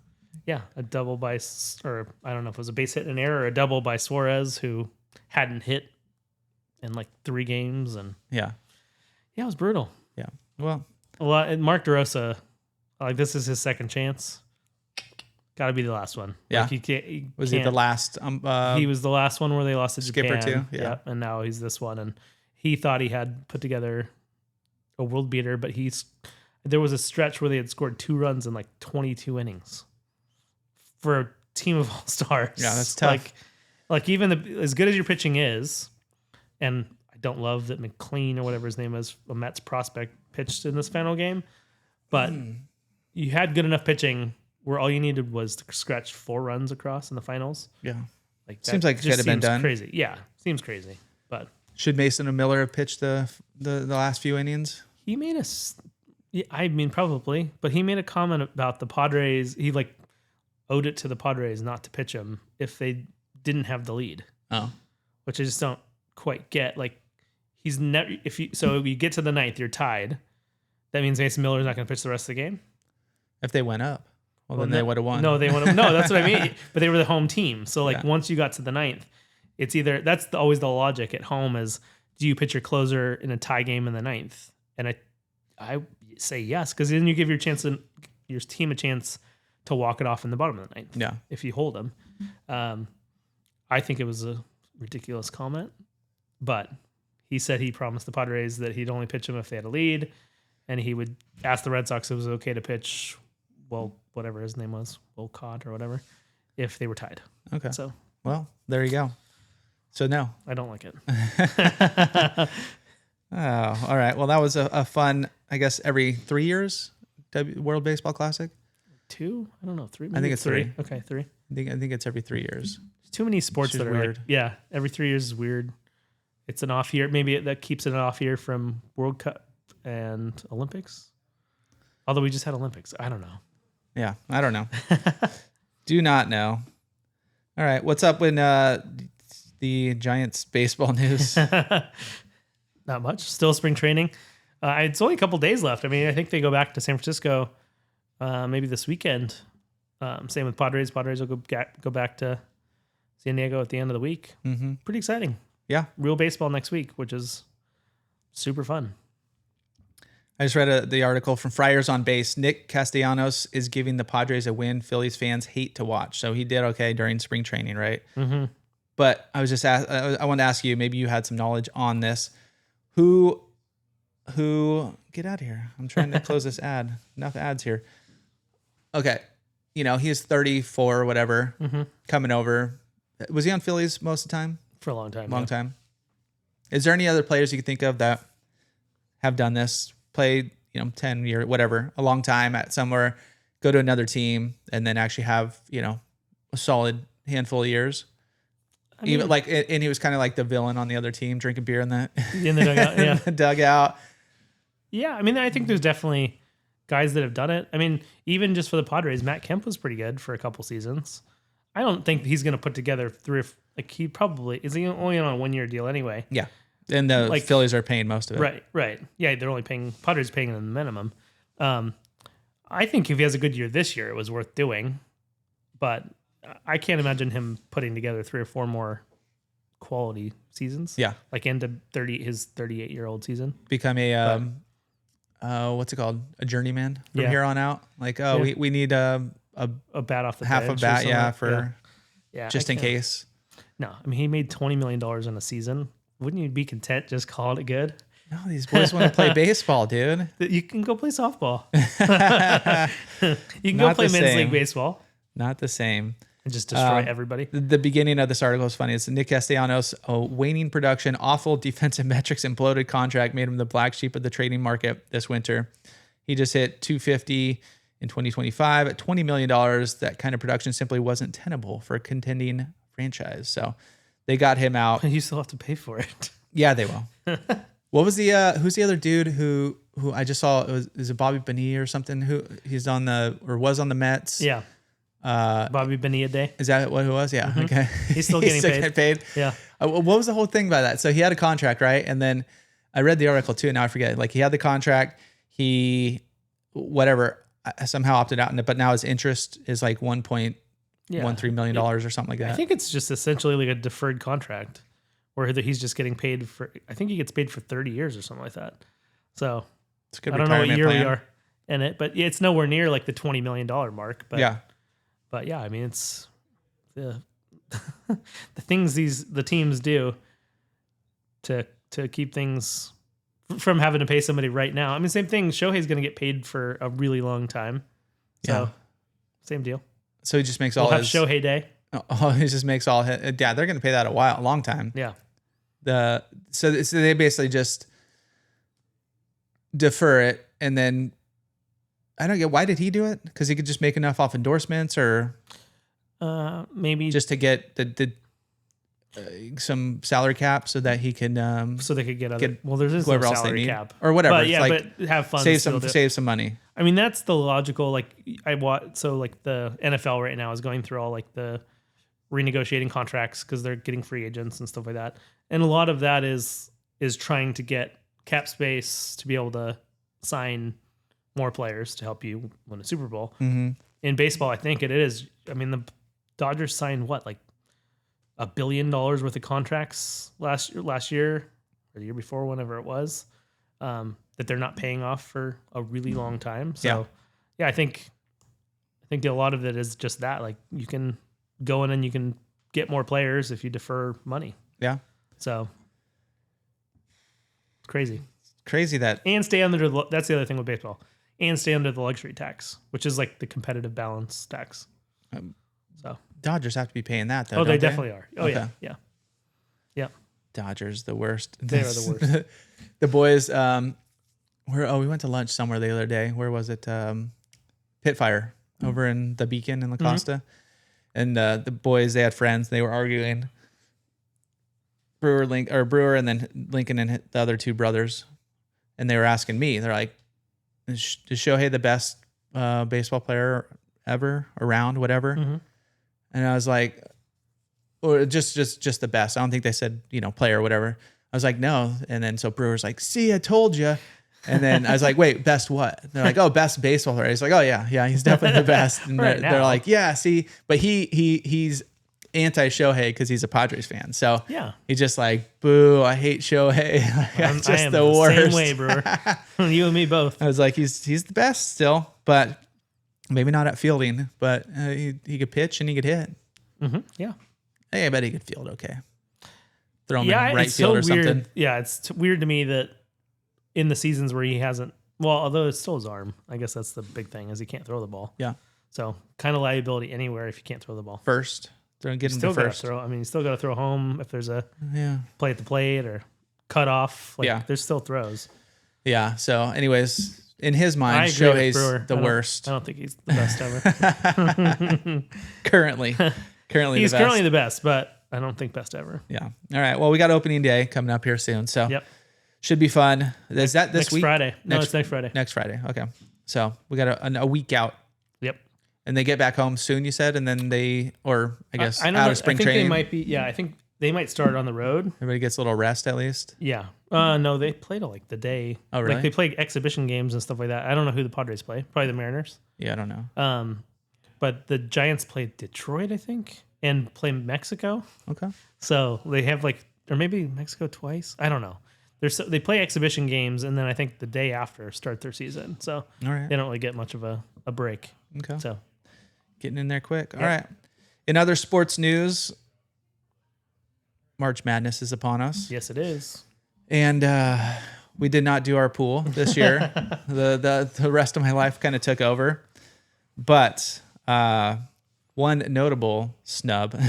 Speaker 3: yeah. A double by or I don't know if it was a base hit and an error or a double by Suarez who hadn't hit in like 3 games, and
Speaker 2: Yeah.
Speaker 3: yeah, it was brutal.
Speaker 2: Yeah. Well,
Speaker 3: A lot. And Mark DeRosa, like this is his second chance. Got to be the last one.
Speaker 2: Yeah.
Speaker 3: Like he
Speaker 2: was he the last?
Speaker 3: He was the last one where they lost to
Speaker 2: skipper
Speaker 3: Japan.
Speaker 2: too? Yeah.
Speaker 3: And now he's this one, and he thought he had put together a world beater, but there was a stretch where they had scored 2 runs in like 22 innings for a team of all stars.
Speaker 2: Yeah, that's tough.
Speaker 3: Like even as good as your pitching is, and I don't love that McLean or whatever his name is, a Mets prospect, pitched in this final game, but you had good enough pitching where all you needed was to scratch 4 runs across in the finals.
Speaker 2: Yeah.
Speaker 3: Like that
Speaker 2: Seems like it
Speaker 3: just
Speaker 2: could have been
Speaker 3: seems
Speaker 2: done.
Speaker 3: Crazy, yeah, seems crazy. But
Speaker 2: Should Mason and Miller have pitched the last few innings?
Speaker 3: he made I mean, probably, but he made a comment about the Padres. He like owed it to the Padres not to pitch him if they didn't have the lead,
Speaker 2: Oh.
Speaker 3: which I just don't quite get. Like he's never if you get to the 9th, you're tied. That means Mason Miller's not going to pitch the rest of the game.
Speaker 2: If they went up, well then they would have won.
Speaker 3: No, they would have. No, that's what I mean. But they were the home team, so like
Speaker 2: Yeah.
Speaker 3: once you got to the 9th, it's either that's always the logic at home is do you pitch your closer in a tie game in the 9th? And I say yes because then you give your team a chance to walk it off in the bottom of the 9th.
Speaker 2: Yeah.
Speaker 3: If you hold them, I think it was a ridiculous comment, but he said he promised the Padres that he'd only pitch them if they had a lead, and he would ask the Red Sox if it was okay to pitch. Well, whatever his name was, Wolcott or whatever, if they were tied.
Speaker 2: Okay.
Speaker 3: So
Speaker 2: Well, there you go. So no.
Speaker 3: I don't like it.
Speaker 2: Oh, all right. Well, that was a fun, I guess, every 3 years World Baseball Classic.
Speaker 3: 2? I don't know. 3?
Speaker 2: I think it's 3.
Speaker 3: Okay, 3.
Speaker 2: I think it's every 3 years.
Speaker 3: There's too many sports
Speaker 2: Which is
Speaker 3: that are
Speaker 2: weird.
Speaker 3: like, yeah, every 3 years is weird. It's an off year. Maybe that keeps it an off year from World Cup and Olympics. Although we just had Olympics. I don't know.
Speaker 2: Yeah, I don't know. Do not know. All right, what's up in the Giants baseball news?
Speaker 3: Not much. Still spring training. It's only a couple days left. I mean, I think they go back to San Francisco maybe this weekend. Same with Padres. Padres will go back to San Diego at the end of the week.
Speaker 2: Mm-hmm.
Speaker 3: Pretty exciting.
Speaker 2: Yeah.
Speaker 3: Real baseball next week, which is super fun.
Speaker 2: I just read the article from Friars on Base. Nick Castellanos is giving the Padres a win Phillies fans hate to watch. So he did okay during spring training, right?
Speaker 3: Mm-hmm.
Speaker 2: But I was just I wanted to ask you, maybe you had some knowledge on this. Who get out of here? I'm trying to close this ad. Enough ads here. Okay. He's 34 or whatever, coming over. Was he on Phillies most of the time?
Speaker 3: For a long time.
Speaker 2: Long time. Is there any other players you could think of that have done this? Played, 10 years, whatever, a long time at somewhere, go to another team, and then actually have, a solid handful of years.
Speaker 3: I mean,
Speaker 2: And he was kind of like the villain on the other team, drinking beer in the
Speaker 3: dugout. Yeah.
Speaker 2: the dugout.
Speaker 3: Yeah. I mean, I think there's definitely guys that have done it. I mean, even just for the Padres, Matt Kemp was pretty good for a couple seasons. I don't think he's going to put together he probably is only on a 1-year deal anyway.
Speaker 2: Yeah. And the Phillies are paying most of it.
Speaker 3: Right. Yeah. They're only Padres paying them the minimum. I think if he has a good year this year, it was worth doing. But I can't imagine him putting together 3 or 4 more quality seasons.
Speaker 2: Yeah.
Speaker 3: Like into his 38-year-old season.
Speaker 2: Become a what's it called? A journeyman from
Speaker 3: Yeah.
Speaker 2: here on out. Like, we need a
Speaker 3: bat off the
Speaker 2: half a
Speaker 3: bench or
Speaker 2: bat,
Speaker 3: something.
Speaker 2: for
Speaker 3: Yeah,
Speaker 2: just in case.
Speaker 3: No, I mean, he made $20 million in a season. Wouldn't you be content just calling it good?
Speaker 2: No, these boys want to play baseball, dude.
Speaker 3: You can go play softball. You can go
Speaker 2: Not
Speaker 3: play
Speaker 2: the
Speaker 3: men's
Speaker 2: same.
Speaker 3: league baseball
Speaker 2: Not the same.
Speaker 3: and just destroy everybody.
Speaker 2: The beginning of this article is funny. It's Nick Castellanos, waning production, awful defensive metrics, and bloated contract made him the black sheep of the trading market this winter. He just hit 250 in 2025 at $20 million. That kind of production simply wasn't tenable for a contending franchise. So they got him out.
Speaker 3: You still have to pay for it.
Speaker 2: Yeah, they will. What was the who's the other dude who I just saw? Is it Bobby Bonilla or something? Who he's on the or was on the Mets?
Speaker 3: Yeah. Bobby Bonilla Day.
Speaker 2: Is that what it was? Yeah. Okay.
Speaker 3: He's still getting paid. Yeah.
Speaker 2: What was the whole thing by that? So he had a contract, right? And then I read the article too. Now I forget. Like he had the contract. He somehow opted out, but now his interest is like $1.13 million or something like that.
Speaker 3: I think it's just essentially like a deferred contract where he's just getting paid for, I think he gets paid for 30 years or something like that. So
Speaker 2: It's a good
Speaker 3: I don't know what
Speaker 2: retirement
Speaker 3: year
Speaker 2: plan.
Speaker 3: we are in it, but it's nowhere near like the $20 million mark. But
Speaker 2: Yeah.
Speaker 3: yeah, I mean, it's the things the teams do to keep things from having to pay somebody right now. I mean, same thing. Shohei's going to get paid for a really long time. So
Speaker 2: Yeah.
Speaker 3: same deal.
Speaker 2: So he just makes all
Speaker 3: We'll have
Speaker 2: his
Speaker 3: Shohei Day.
Speaker 2: Oh, he just makes all his, yeah, they're going to pay that a long time.
Speaker 3: Yeah.
Speaker 2: So they basically just defer it, and then I don't get why did he do it? Because he could just make enough off endorsements, or
Speaker 3: Maybe
Speaker 2: just to get the some salary cap so that he can
Speaker 3: so they could get other. Well, there's no
Speaker 2: whoever else they
Speaker 3: salary
Speaker 2: need
Speaker 3: cap
Speaker 2: or whatever.
Speaker 3: But yeah,
Speaker 2: like,
Speaker 3: but have fun.
Speaker 2: save some money.
Speaker 3: I mean, that's the logical. Like so like the NFL right now is going through all like the renegotiating contracts because they're getting free agents and stuff like that, and a lot of that is trying to get cap space to be able to sign more players to help you win a Super Bowl.
Speaker 2: Mm-hmm.
Speaker 3: In baseball, I think it is. I mean, the Dodgers signed what, like $1 billion worth of contracts last year or the year before, whenever it was, that they're not paying off for a really long time. So yeah, I think a lot of it is just that. Like you can go in and you can get more players if you defer money.
Speaker 2: Yeah.
Speaker 3: So it's crazy.
Speaker 2: Crazy that.
Speaker 3: And stay under that's the other thing with baseball. And stay under the luxury tax, which is like the competitive balance tax. So
Speaker 2: Dodgers have to be paying that though.
Speaker 3: they
Speaker 2: don't
Speaker 3: definitely are. Oh
Speaker 2: Okay.
Speaker 3: yeah.
Speaker 2: Dodgers the worst.
Speaker 3: They are the worst.
Speaker 2: The boys we went to lunch somewhere the other day. Where was it? Pit Fire over in the Beacon in La Costa. And the boys, they had friends, they were arguing. Brewer and then Lincoln and the other two brothers. And they were asking me, they're like, is Shohei the best baseball player ever around, whatever?
Speaker 3: Mm-hmm.
Speaker 2: And I was like, or just the best. I don't think they said, player or whatever. I was like, no. And then so Brewer's like, see, I told you. And then I was like, wait, best what? And they're like, oh, best baseball player. He's like, oh yeah, he's definitely the best. And
Speaker 3: Right
Speaker 2: they're
Speaker 3: now.
Speaker 2: like, yeah, see, but he's anti-Shohei because he's a Padres fan. So
Speaker 3: Yeah.
Speaker 2: he's just like, boo, I hate Shohei.
Speaker 3: I
Speaker 2: Just
Speaker 3: am
Speaker 2: the worst.
Speaker 3: same way, Brewer. You and me both.
Speaker 2: I was like, he's the best still, but maybe not at fielding, but he could pitch and he could hit.
Speaker 3: Mm-hmm. Yeah.
Speaker 2: Hey, I bet he could field okay. Throw him
Speaker 3: Yeah,
Speaker 2: in right
Speaker 3: it's
Speaker 2: field
Speaker 3: so
Speaker 2: or
Speaker 3: weird.
Speaker 2: something.
Speaker 3: Yeah, it's weird to me that in the seasons where he hasn't, well, although it's still his arm, I guess that's the big thing is he can't throw the ball.
Speaker 2: Yeah.
Speaker 3: So kind of liability anywhere if you can't throw the ball.
Speaker 2: First. Get him
Speaker 3: Still
Speaker 2: to
Speaker 3: got to
Speaker 2: first.
Speaker 3: throw. I mean, you still got to throw home if there's a
Speaker 2: Yeah.
Speaker 3: play at the plate or cut off. Like,
Speaker 2: Yeah.
Speaker 3: there's still throws.
Speaker 2: Yeah. So, anyways, in his
Speaker 3: I
Speaker 2: mind,
Speaker 3: agree with
Speaker 2: Shohei's
Speaker 3: Brewer.
Speaker 2: the worst.
Speaker 3: I don't think he's the best ever.
Speaker 2: Currently.
Speaker 3: He's
Speaker 2: the best.
Speaker 3: currently the best, but I don't think best ever.
Speaker 2: Yeah. All right. Well, we got opening day coming up here soon. So,
Speaker 3: Yep.
Speaker 2: should be fun. Is that this
Speaker 3: Next
Speaker 2: week?
Speaker 3: Friday. No,
Speaker 2: Next-
Speaker 3: it's next Friday.
Speaker 2: Next Friday. Okay. So, we got a week out.
Speaker 3: Yep.
Speaker 2: And they get back home soon, you said? And then I guess
Speaker 3: I don't
Speaker 2: out
Speaker 3: know.
Speaker 2: of spring
Speaker 3: I think
Speaker 2: training.
Speaker 3: they might be. Yeah, I think they might start on the road.
Speaker 2: Everybody gets a little rest at least.
Speaker 3: Yeah. No, they played like the day.
Speaker 2: Oh, really?
Speaker 3: Like they play exhibition games and stuff like that. I don't know who the Padres play. Probably the Mariners.
Speaker 2: Yeah, I don't know.
Speaker 3: But the Giants play Detroit, I think, and play Mexico.
Speaker 2: Okay.
Speaker 3: So they have or maybe Mexico twice. I don't know. They play exhibition games, and then I think the day after start their season. So
Speaker 2: All right.
Speaker 3: they don't really get much of a break.
Speaker 2: Okay.
Speaker 3: So
Speaker 2: Getting in there quick. All right. In other sports news, March Madness is upon us.
Speaker 3: yes, it is.
Speaker 2: And we did not do our pool this year. The rest of my life kind of took over. But one notable snub,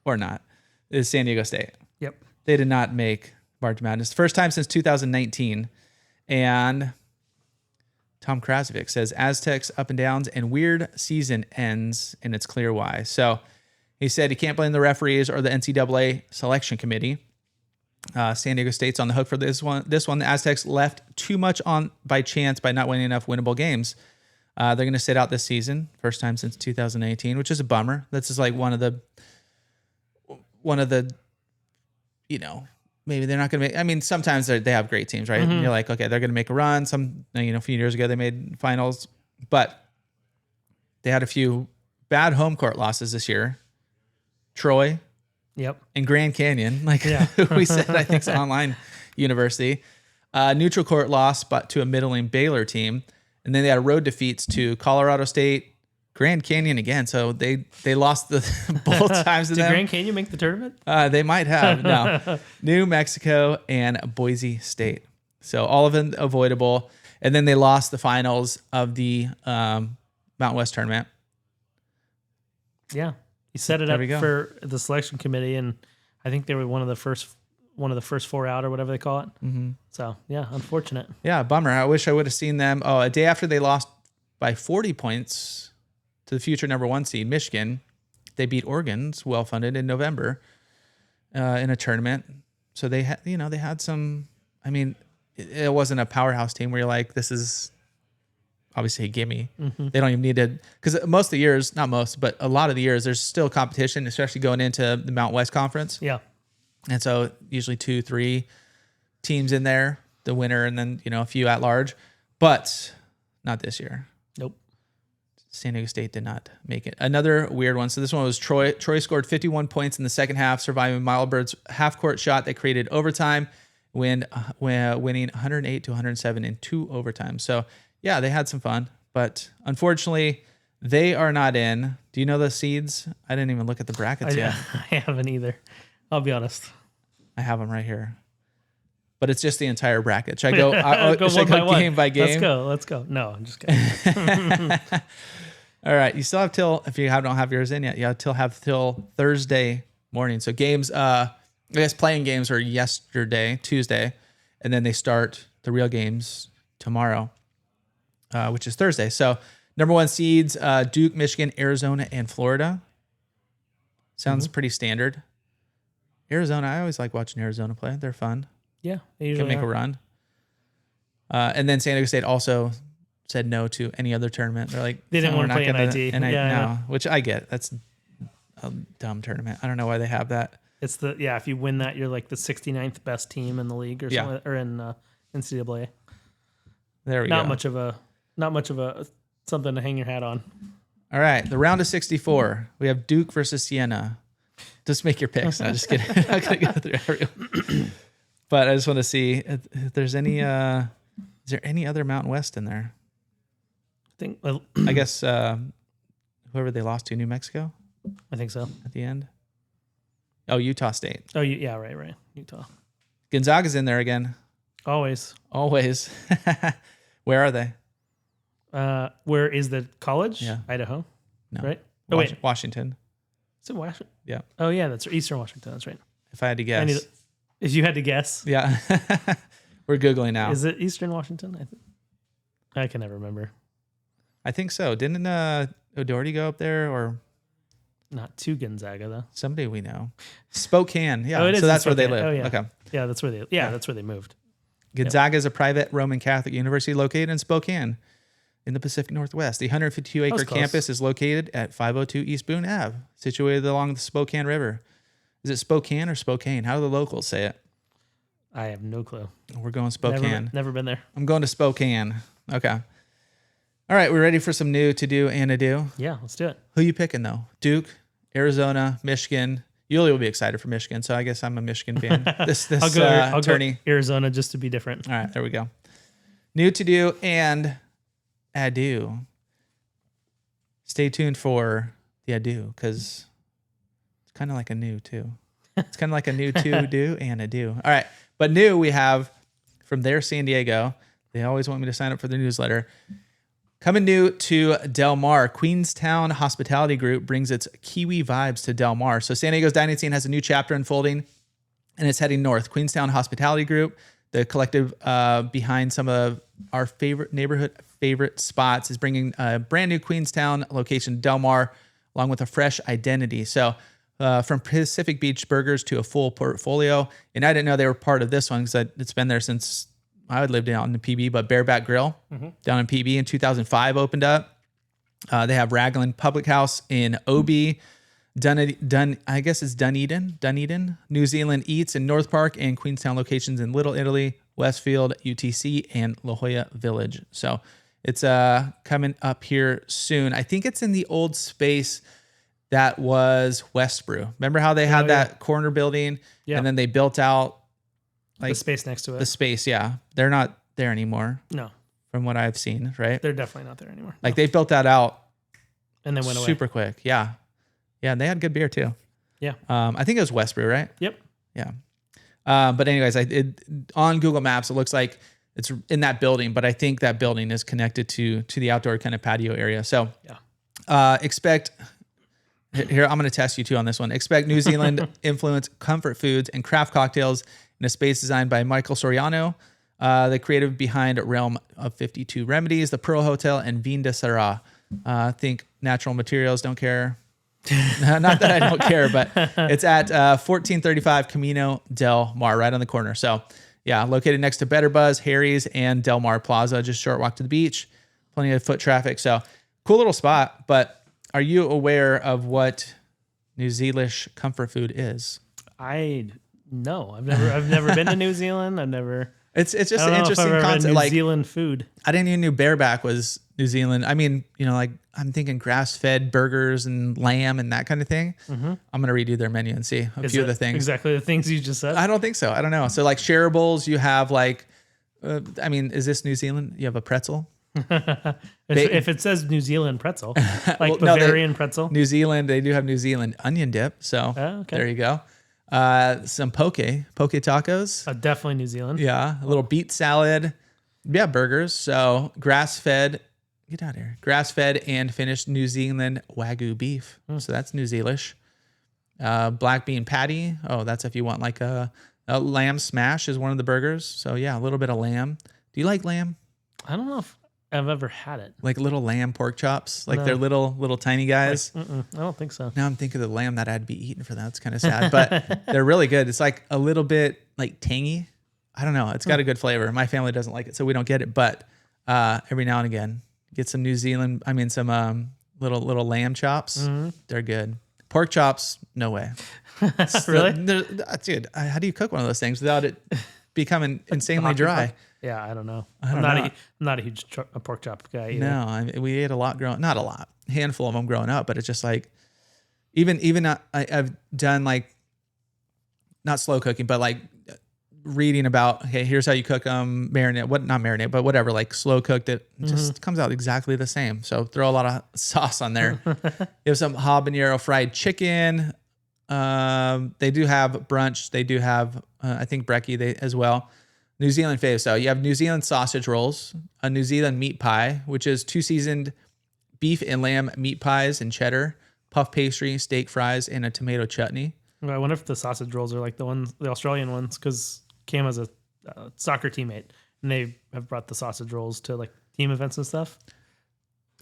Speaker 2: or not, is San Diego State.
Speaker 3: Yep.
Speaker 2: They did not make March Madness. First time since 2019. And Tom Krasovic says, Aztecs up and downs and weird season ends, and it's clear why. So he said he can't blame the referees or the NCAA selection committee. San Diego State's on the hook for this one. The Aztecs left too much on by chance by not winning enough winnable games. They're going to sit out this season, first time since 2018, which is a bummer. This is like one of the, maybe they're not going to make. I mean, sometimes they have great teams, right?
Speaker 3: Mm-hmm.
Speaker 2: You're like, okay, they're going to make a run. A few years ago they made finals, but they had a few bad home court losses this year. Troy.
Speaker 3: Yep.
Speaker 2: And Grand Canyon, we said, I think it's online university. Neutral court loss, but to a middling Baylor team. And then they had road defeats to Colorado State, Grand Canyon again. So they lost both times to
Speaker 3: Did
Speaker 2: them.
Speaker 3: Grand Canyon make the tournament?
Speaker 2: They might have. No. New Mexico and Boise State. So all of them avoidable. And then they lost the finals of the Mountain West tournament.
Speaker 3: Yeah. He set it
Speaker 2: There
Speaker 3: up
Speaker 2: we go.
Speaker 3: for the selection committee, and I think they were one of the first 4 out or whatever they call it. Mm-hmm. So yeah, unfortunate.
Speaker 2: Yeah, bummer. I wish I would have seen them. Oh, a day after they lost by 40 points to the future number 1 seed, Michigan, they beat Oregon's well-funded in November in a tournament. So they had, they had some. I mean, it wasn't a powerhouse team where you're like, this is obviously a gimme. Mm-hmm. They don't even need to, because most of the years, not most, but a lot of the years, there's still competition, especially going into the Mountain West Conference.
Speaker 3: Yeah.
Speaker 2: And so usually 2-3 teams in there, the winner, and then, a few at large, but not this year.
Speaker 3: Nope.
Speaker 2: San Diego State did not make it. Another weird one. So this one was Troy. Troy scored 51 points in the second half, surviving Milebird's half-court shot that created overtime, winning 108 to 107 in 2 overtimes. So yeah, they had some fun, but unfortunately, they are not in. Do you know the seeds? I didn't even look at the brackets yet.
Speaker 3: I haven't either. I'll be honest.
Speaker 2: I have them right here, but it's just the entire bracket. Should I go?
Speaker 3: Go
Speaker 2: should
Speaker 3: one
Speaker 2: I
Speaker 3: by
Speaker 2: go
Speaker 3: one.
Speaker 2: game by game?
Speaker 3: Let's go. No, I'm just kidding.
Speaker 2: All right, you still have till, if you don't have yours in yet, you have till Thursday morning. So games, I guess playing games are yesterday, Tuesday, and then they start the real games tomorrow, which is Thursday. So number 1 seeds, Duke, Michigan, Arizona, and Florida. Sounds pretty standard. Arizona, I always like watching Arizona play. They're fun.
Speaker 3: Yeah, they
Speaker 2: Can
Speaker 3: usually
Speaker 2: make
Speaker 3: are.
Speaker 2: a run. And then San Diego State also said no to any other tournament. They're like,
Speaker 3: They didn't
Speaker 2: "No,
Speaker 3: want to
Speaker 2: we're
Speaker 3: play
Speaker 2: not
Speaker 3: NIT."
Speaker 2: gonna-
Speaker 3: Yeah,
Speaker 2: no,
Speaker 3: yeah.
Speaker 2: which I get. That's a dumb tournament. I don't know why they have that.
Speaker 3: It's if you win that, you're like the 69th best team in the league or
Speaker 2: Yeah.
Speaker 3: something, or in NCAA.
Speaker 2: There we
Speaker 3: Not
Speaker 2: go.
Speaker 3: much of a something to hang your hat on.
Speaker 2: All right, the round of 64. We have Duke versus Siena. Just make your picks. No, just kidding. I'm not gonna go through everyone. But I just want to see if there's any. Is there any other Mountain West in there?
Speaker 3: I think.
Speaker 2: I guess whoever they lost to, New Mexico,
Speaker 3: I think so.
Speaker 2: at the end. Oh, Utah State.
Speaker 3: Oh, yeah, right. Utah.
Speaker 2: Gonzaga's in there again.
Speaker 3: Always.
Speaker 2: Always. Where are they?
Speaker 3: Where is the college?
Speaker 2: Yeah.
Speaker 3: Idaho.
Speaker 2: No.
Speaker 3: Right. Oh wait,
Speaker 2: Washington.
Speaker 3: is it Washington?
Speaker 2: Yeah.
Speaker 3: Oh yeah, that's Eastern Washington. That's right.
Speaker 2: If I had to guess.
Speaker 3: If you had to guess,
Speaker 2: Yeah. We're Googling now.
Speaker 3: is it Eastern Washington? I can never remember.
Speaker 2: I think so. Didn't O'Doherty go up there, or
Speaker 3: Not to Gonzaga though.
Speaker 2: somebody we know? Spokane. Yeah.
Speaker 3: Oh, it is
Speaker 2: So
Speaker 3: in
Speaker 2: that's where they
Speaker 3: Spokane.
Speaker 2: live.
Speaker 3: Oh, yeah.
Speaker 2: Okay.
Speaker 3: Yeah, that's where they. Yeah, that's where they moved.
Speaker 2: Gonzaga is a private Roman Catholic university located in Spokane in the Pacific Northwest. The 152-acre
Speaker 3: close.
Speaker 2: campus is located at 502 East Boone Ave, situated along the Spokane River. Is it Spokane or Spokane? How do the locals say it?
Speaker 3: I have no clue.
Speaker 2: We're going Spokane.
Speaker 3: Never been there.
Speaker 2: I'm going to Spokane. Okay. All right, we're ready for some new to do and a do.
Speaker 3: Yeah, let's do it.
Speaker 2: Who you picking though? Duke, Arizona, Michigan. Yuli will be excited for Michigan, so I guess I'm a Michigan fan. I'll
Speaker 3: go Arizona just to be different.
Speaker 2: All right, there we go. New to do and ado. Stay tuned for the ado because it's kind of like a new too. It's kind of like a new to do and a do. All right, but new we have from there San Diego. They always want me to sign up for their newsletter. Coming new to Del Mar, Queenstown Hospitality Group brings its Kiwi vibes to Del Mar. So San Diego's dining scene has a new chapter unfolding, and it's heading north. Queenstown Hospitality Group, the collective behind some of our neighborhood favorite spots, is bringing a brand new Queenstown location to Del Mar, along with a fresh identity. So from Pacific Beach Burgers to a full portfolio, and I didn't know they were part of this one because it's been there since I had lived out in the PB, but Bareback Grill down in PB in 2005 opened up. They have Raglan Public House in OB, I guess it's Dunedin, New Zealand Eats in North Park, and Queenstown locations in Little Italy, Westfield, UTC, and La Jolla Village. So it's coming up here soon. I think it's in the old space that was Westbrew. Remember how they had that corner building, and then they built out
Speaker 3: the space next to it.
Speaker 2: The space, yeah. They're not there anymore.
Speaker 3: No.
Speaker 2: From what I've seen, right?
Speaker 3: They're definitely not there anymore.
Speaker 2: Like they built that out
Speaker 3: and then went away
Speaker 2: super quick. Yeah. Yeah, and they had good beer too.
Speaker 3: Yeah.
Speaker 2: I think it was Westbrew, right?
Speaker 3: Yep.
Speaker 2: Yeah. But anyways, on Google Maps, it looks like it's in that building, but I think that building is connected to the outdoor kind of patio area. So expect here, I'm going to test you too on this one. Expect New Zealand influence comfort foods and craft cocktails in a space designed by Michael Soriano, the creative behind Realm of 52 Remedies, the Pearl Hotel, and Vin de Serra. Think natural materials, don't care. Not that I don't care, but it's at 1435 Camino Del Mar, right on the corner. So yeah, located next to Better Buzz, Harry's, and Del Mar Plaza, just short walk to the beach, plenty of foot traffic. So cool little spot. But are you aware of what New Zealand comfort food is?
Speaker 3: No, I've never been to New Zealand.
Speaker 2: It's just an interesting concept.
Speaker 3: New Zealand food.
Speaker 2: I didn't even know bareback was New Zealand. I mean, like I'm thinking grass-fed burgers and lamb and that kind of thing. Mm-hmm. I'm gonna read you their menu and see a few of the things.
Speaker 3: Exactly the things you just said.
Speaker 2: I don't think so. I don't know. So like shareables, you have like, is this New Zealand? You have a pretzel.
Speaker 3: If it says New Zealand pretzel, like Bavarian pretzel.
Speaker 2: New Zealand, they do have New Zealand onion dip. So there you go. Some poke tacos.
Speaker 3: Definitely New Zealand.
Speaker 2: Yeah. A little beet salad. Yeah. Burgers. So grass-fed, get out of here. Grass-fed and finished New Zealand Wagyu beef. So that's New Zealish. Black bean patty. Oh, that's if you want like a lamb smash is one of the burgers. So yeah, a little bit of lamb. Do you like lamb?
Speaker 3: I don't know if I've ever had it.
Speaker 2: Like little lamb pork chops? Like they're little tiny guys?
Speaker 3: I don't think so.
Speaker 2: Now I'm thinking of the lamb that I'd be eating for that. It's kind of sad, but they're really good. It's like a little bit like tangy. I don't know. It's got a good flavor. My family doesn't like it, so we don't get it. But every now and again, get some some little lamb chops. Mm-hmm. They're good. Pork chops, no way.
Speaker 3: Really?
Speaker 2: Dude, how do you cook one of those things without it becoming insanely dry?
Speaker 3: Yeah, I don't know. I'm not a huge pork chop guy either.
Speaker 2: No, we ate a lot not a lot, handful of them growing up, but it's just like, even I've done like, not slow cooking, but like reading about, hey, here's how you cook them, not marinate, but whatever, like slow cooked it, just comes out exactly the same. So throw a lot of sauce on there. You have some habanero fried chicken. They do have brunch. They do have, I think brekkie as well. New Zealand fave. So you have New Zealand sausage rolls, a New Zealand meat pie, which is 2 seasoned beef and lamb meat pies and cheddar, puff pastry, steak fries, and a tomato chutney.
Speaker 3: I wonder if the sausage rolls are like the Australian ones, because Cam has a soccer teammate, and they have brought the sausage rolls to like team events and stuff.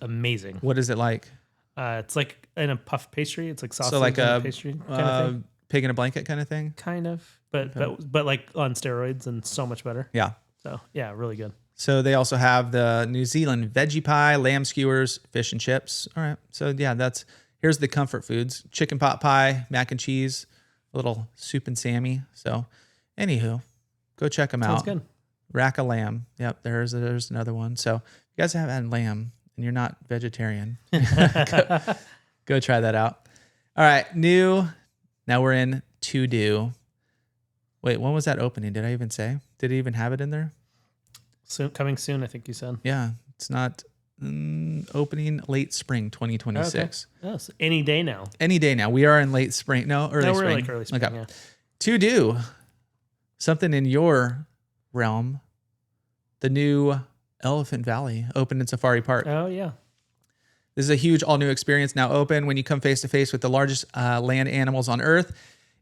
Speaker 3: Amazing.
Speaker 2: What is it like?
Speaker 3: It's like in a puff pastry. It's like sausage
Speaker 2: so like
Speaker 3: a pastry kind of thing.
Speaker 2: Pig in a blanket kind of thing.
Speaker 3: Kind of, but like on steroids and so much better.
Speaker 2: Yeah.
Speaker 3: So yeah, really good.
Speaker 2: So they also have the New Zealand veggie pie, lamb skewers, fish and chips. All right. So yeah, here's the comfort foods: chicken pot pie, mac and cheese, a little soup and Sammy. So, anywho, go check them
Speaker 3: Sounds
Speaker 2: out.
Speaker 3: good.
Speaker 2: Rack of lamb. Yep, there's another one. So if you guys haven't had lamb and you're not vegetarian, go try that out. All right, new. Now we're in to do. Wait, when was that opening? Did I even say? Did it even have it in there?
Speaker 3: Soon, coming soon, I think you said.
Speaker 2: Yeah, it's not opening late spring 2026.
Speaker 3: Okay. Oh, so any day now.
Speaker 2: Any day now. We are in late spring. No, early
Speaker 3: No, we're
Speaker 2: spring.
Speaker 3: like early spring.
Speaker 2: Okay.
Speaker 3: Yeah.
Speaker 2: To do something in your realm, the new Elephant Valley opened in Safari Park.
Speaker 3: Oh yeah.
Speaker 2: This is a huge all new experience now open when you come face to face with the largest land animals on earth.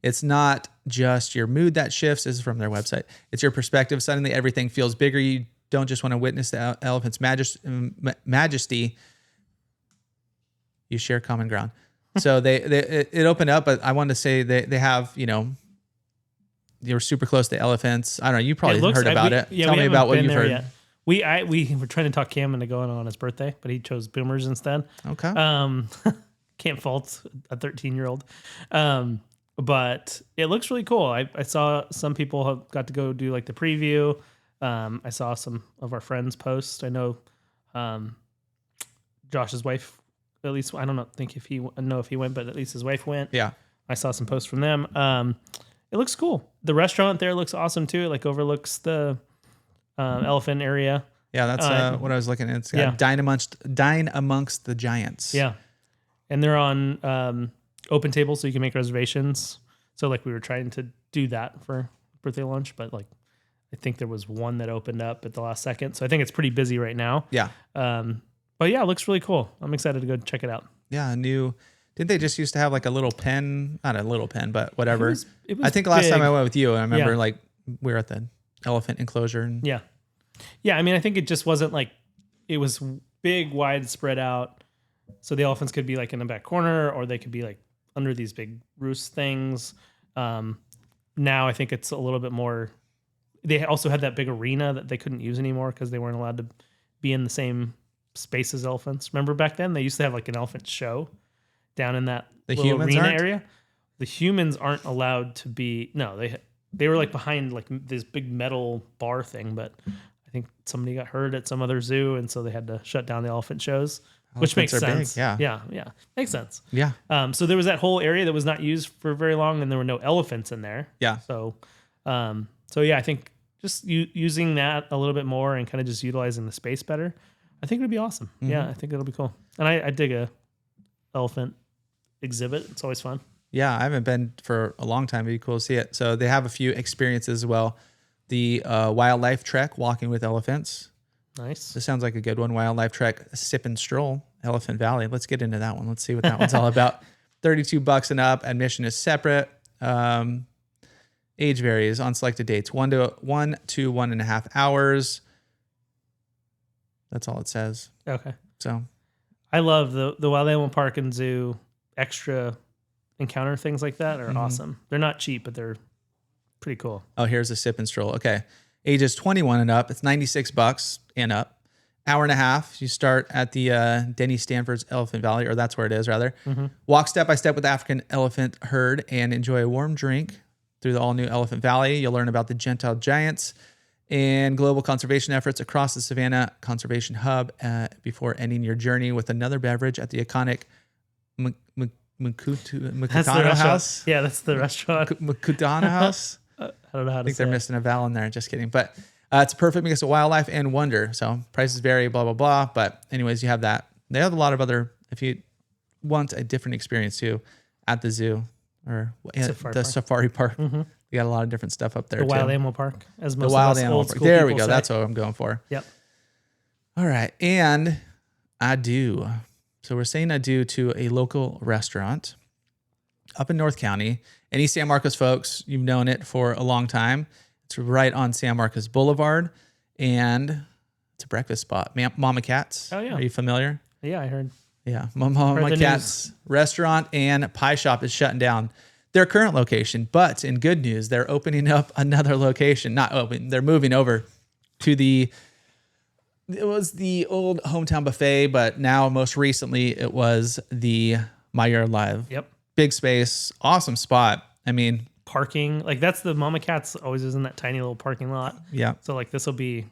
Speaker 2: It's not just your mood that shifts. This is from their website. It's your perspective. Suddenly everything feels bigger. You don't just want to witness the elephant's majesty. You share common ground. So it opened up, but I wanted to say they have, you're super close to elephants. I don't know. You probably heard about it.
Speaker 3: Yeah,
Speaker 2: Tell me about what you've heard.
Speaker 3: Yet. We were trying to talk Cam into going on his birthday, but he chose boomers instead.
Speaker 2: Okay.
Speaker 3: Can't fault a 13-year-old. But it looks really cool. I saw some people have got to go do like the preview. I saw some of our friends post. I know Josh's wife, at least I don't know if he went, but at least his wife went.
Speaker 2: Yeah.
Speaker 3: I saw some posts from them. It looks cool. The restaurant there looks awesome too. It like overlooks the elephant area.
Speaker 2: Yeah, that's what I was looking at. It's got Dine Amongst the Giants.
Speaker 3: Yeah. And they're on open table, so you can make reservations. So like we were trying to do that for birthday lunch, but like I think there was one that opened up at the last second. So I think it's pretty busy right now.
Speaker 2: Yeah.
Speaker 3: But yeah, it looks really cool. I'm excited to go check it out.
Speaker 2: Yeah, didn't they just used to have like a little pen? Not a little pen, but whatever.
Speaker 3: It was
Speaker 2: I think last
Speaker 3: big.
Speaker 2: time I went with you, I remember
Speaker 3: Yeah.
Speaker 2: like we were at the elephant enclosure. And
Speaker 3: Yeah. Yeah, I mean, I think it just wasn't like, it was big, wide, spread out. So the elephants could be like in the back corner, or they could be like under these big roost things. Now I think it's a little bit more, they also had that big arena that they couldn't use anymore because they weren't allowed to be in the same space as elephants. Remember back then they used to have like an elephant show down in that little arena area. The humans aren't allowed to be, no, they were like behind like this big metal bar thing, but I think somebody got hurt at some other zoo, and so they had to shut down the elephant shows, which makes sense.
Speaker 2: Big, yeah.
Speaker 3: Yeah. Makes sense.
Speaker 2: Yeah.
Speaker 3: So there was that whole area that was not used for very long, and there were no elephants in there.
Speaker 2: Yeah.
Speaker 3: So yeah, I think just using that a little bit more and kind of just utilizing the space better, I think it would be awesome. Mm-hmm. Yeah, I think it'll be cool. And I dig a elephant exhibit. It's always fun.
Speaker 2: Yeah, I haven't been for a long time. It'd be cool to see it. So they have a few experiences as well. The wildlife trek, walking with elephants.
Speaker 3: Nice.
Speaker 2: This sounds like a good one. Wildlife trek, sip and stroll, Elephant Valley. Let's get into that one. Let's see what that one's all about. $32 and up. Admission is separate. Age varies on selected dates. 1 to 1.5 hours. That's all it says.
Speaker 3: Okay.
Speaker 2: So
Speaker 3: I love the Wild Animal Park and Zoo extra encounter things like that are awesome. They're not cheap, but they're pretty cool.
Speaker 2: Oh, here's a sip and stroll. Okay. Ages 21 and up. It's $96 and up. Hour and a half. You start at the Denny Stanford's Elephant Valley, or that's where it is, rather. Mm-hmm. Walk step by step with the African elephant herd and enjoy a warm drink through the all-new Elephant Valley. You'll learn about the Gentile giants and global conservation efforts across the Savannah Conservation Hub before ending your journey with another beverage at the iconic Makutano House.
Speaker 3: Yeah, that's the restaurant.
Speaker 2: Makutano House.
Speaker 3: I don't know how to say it.
Speaker 2: I think they're missing a vowel in there. Just kidding. But it's a perfect mix of wildlife and wonder. So prices vary, blah, blah, blah. But anyways, you have that. They have a lot of other, if you want a different experience too, at the zoo or Safari Park. Mm-hmm. You got a lot of different stuff up there.
Speaker 3: The Wild Animal Park. As most
Speaker 2: the Wild
Speaker 3: of us
Speaker 2: Animal
Speaker 3: old
Speaker 2: Park.
Speaker 3: school
Speaker 2: There we
Speaker 3: people
Speaker 2: go.
Speaker 3: say.
Speaker 2: That's what I'm going for.
Speaker 3: Yep.
Speaker 2: All right. And adieu. So we're saying adieu to a local restaurant up in North County. And East San Marcos folks, you've known it for a long time. It's right on San Marcos Boulevard, and it's a breakfast spot. Mama Cat's.
Speaker 3: Oh, yeah.
Speaker 2: Are you familiar?
Speaker 3: Yeah, I heard.
Speaker 2: Yeah. Mama Cat's restaurant and pie shop is shutting down their current location. But in good news, they're opening up another location. Not open. They're moving over to it was the old Hometown Buffet, but now most recently it was the My Yard Live.
Speaker 3: Yep.
Speaker 2: Big space, awesome spot. I mean,
Speaker 3: parking. Like that's the Mama Cat's always is in that tiny little parking lot.
Speaker 2: Yeah.
Speaker 3: So like this will be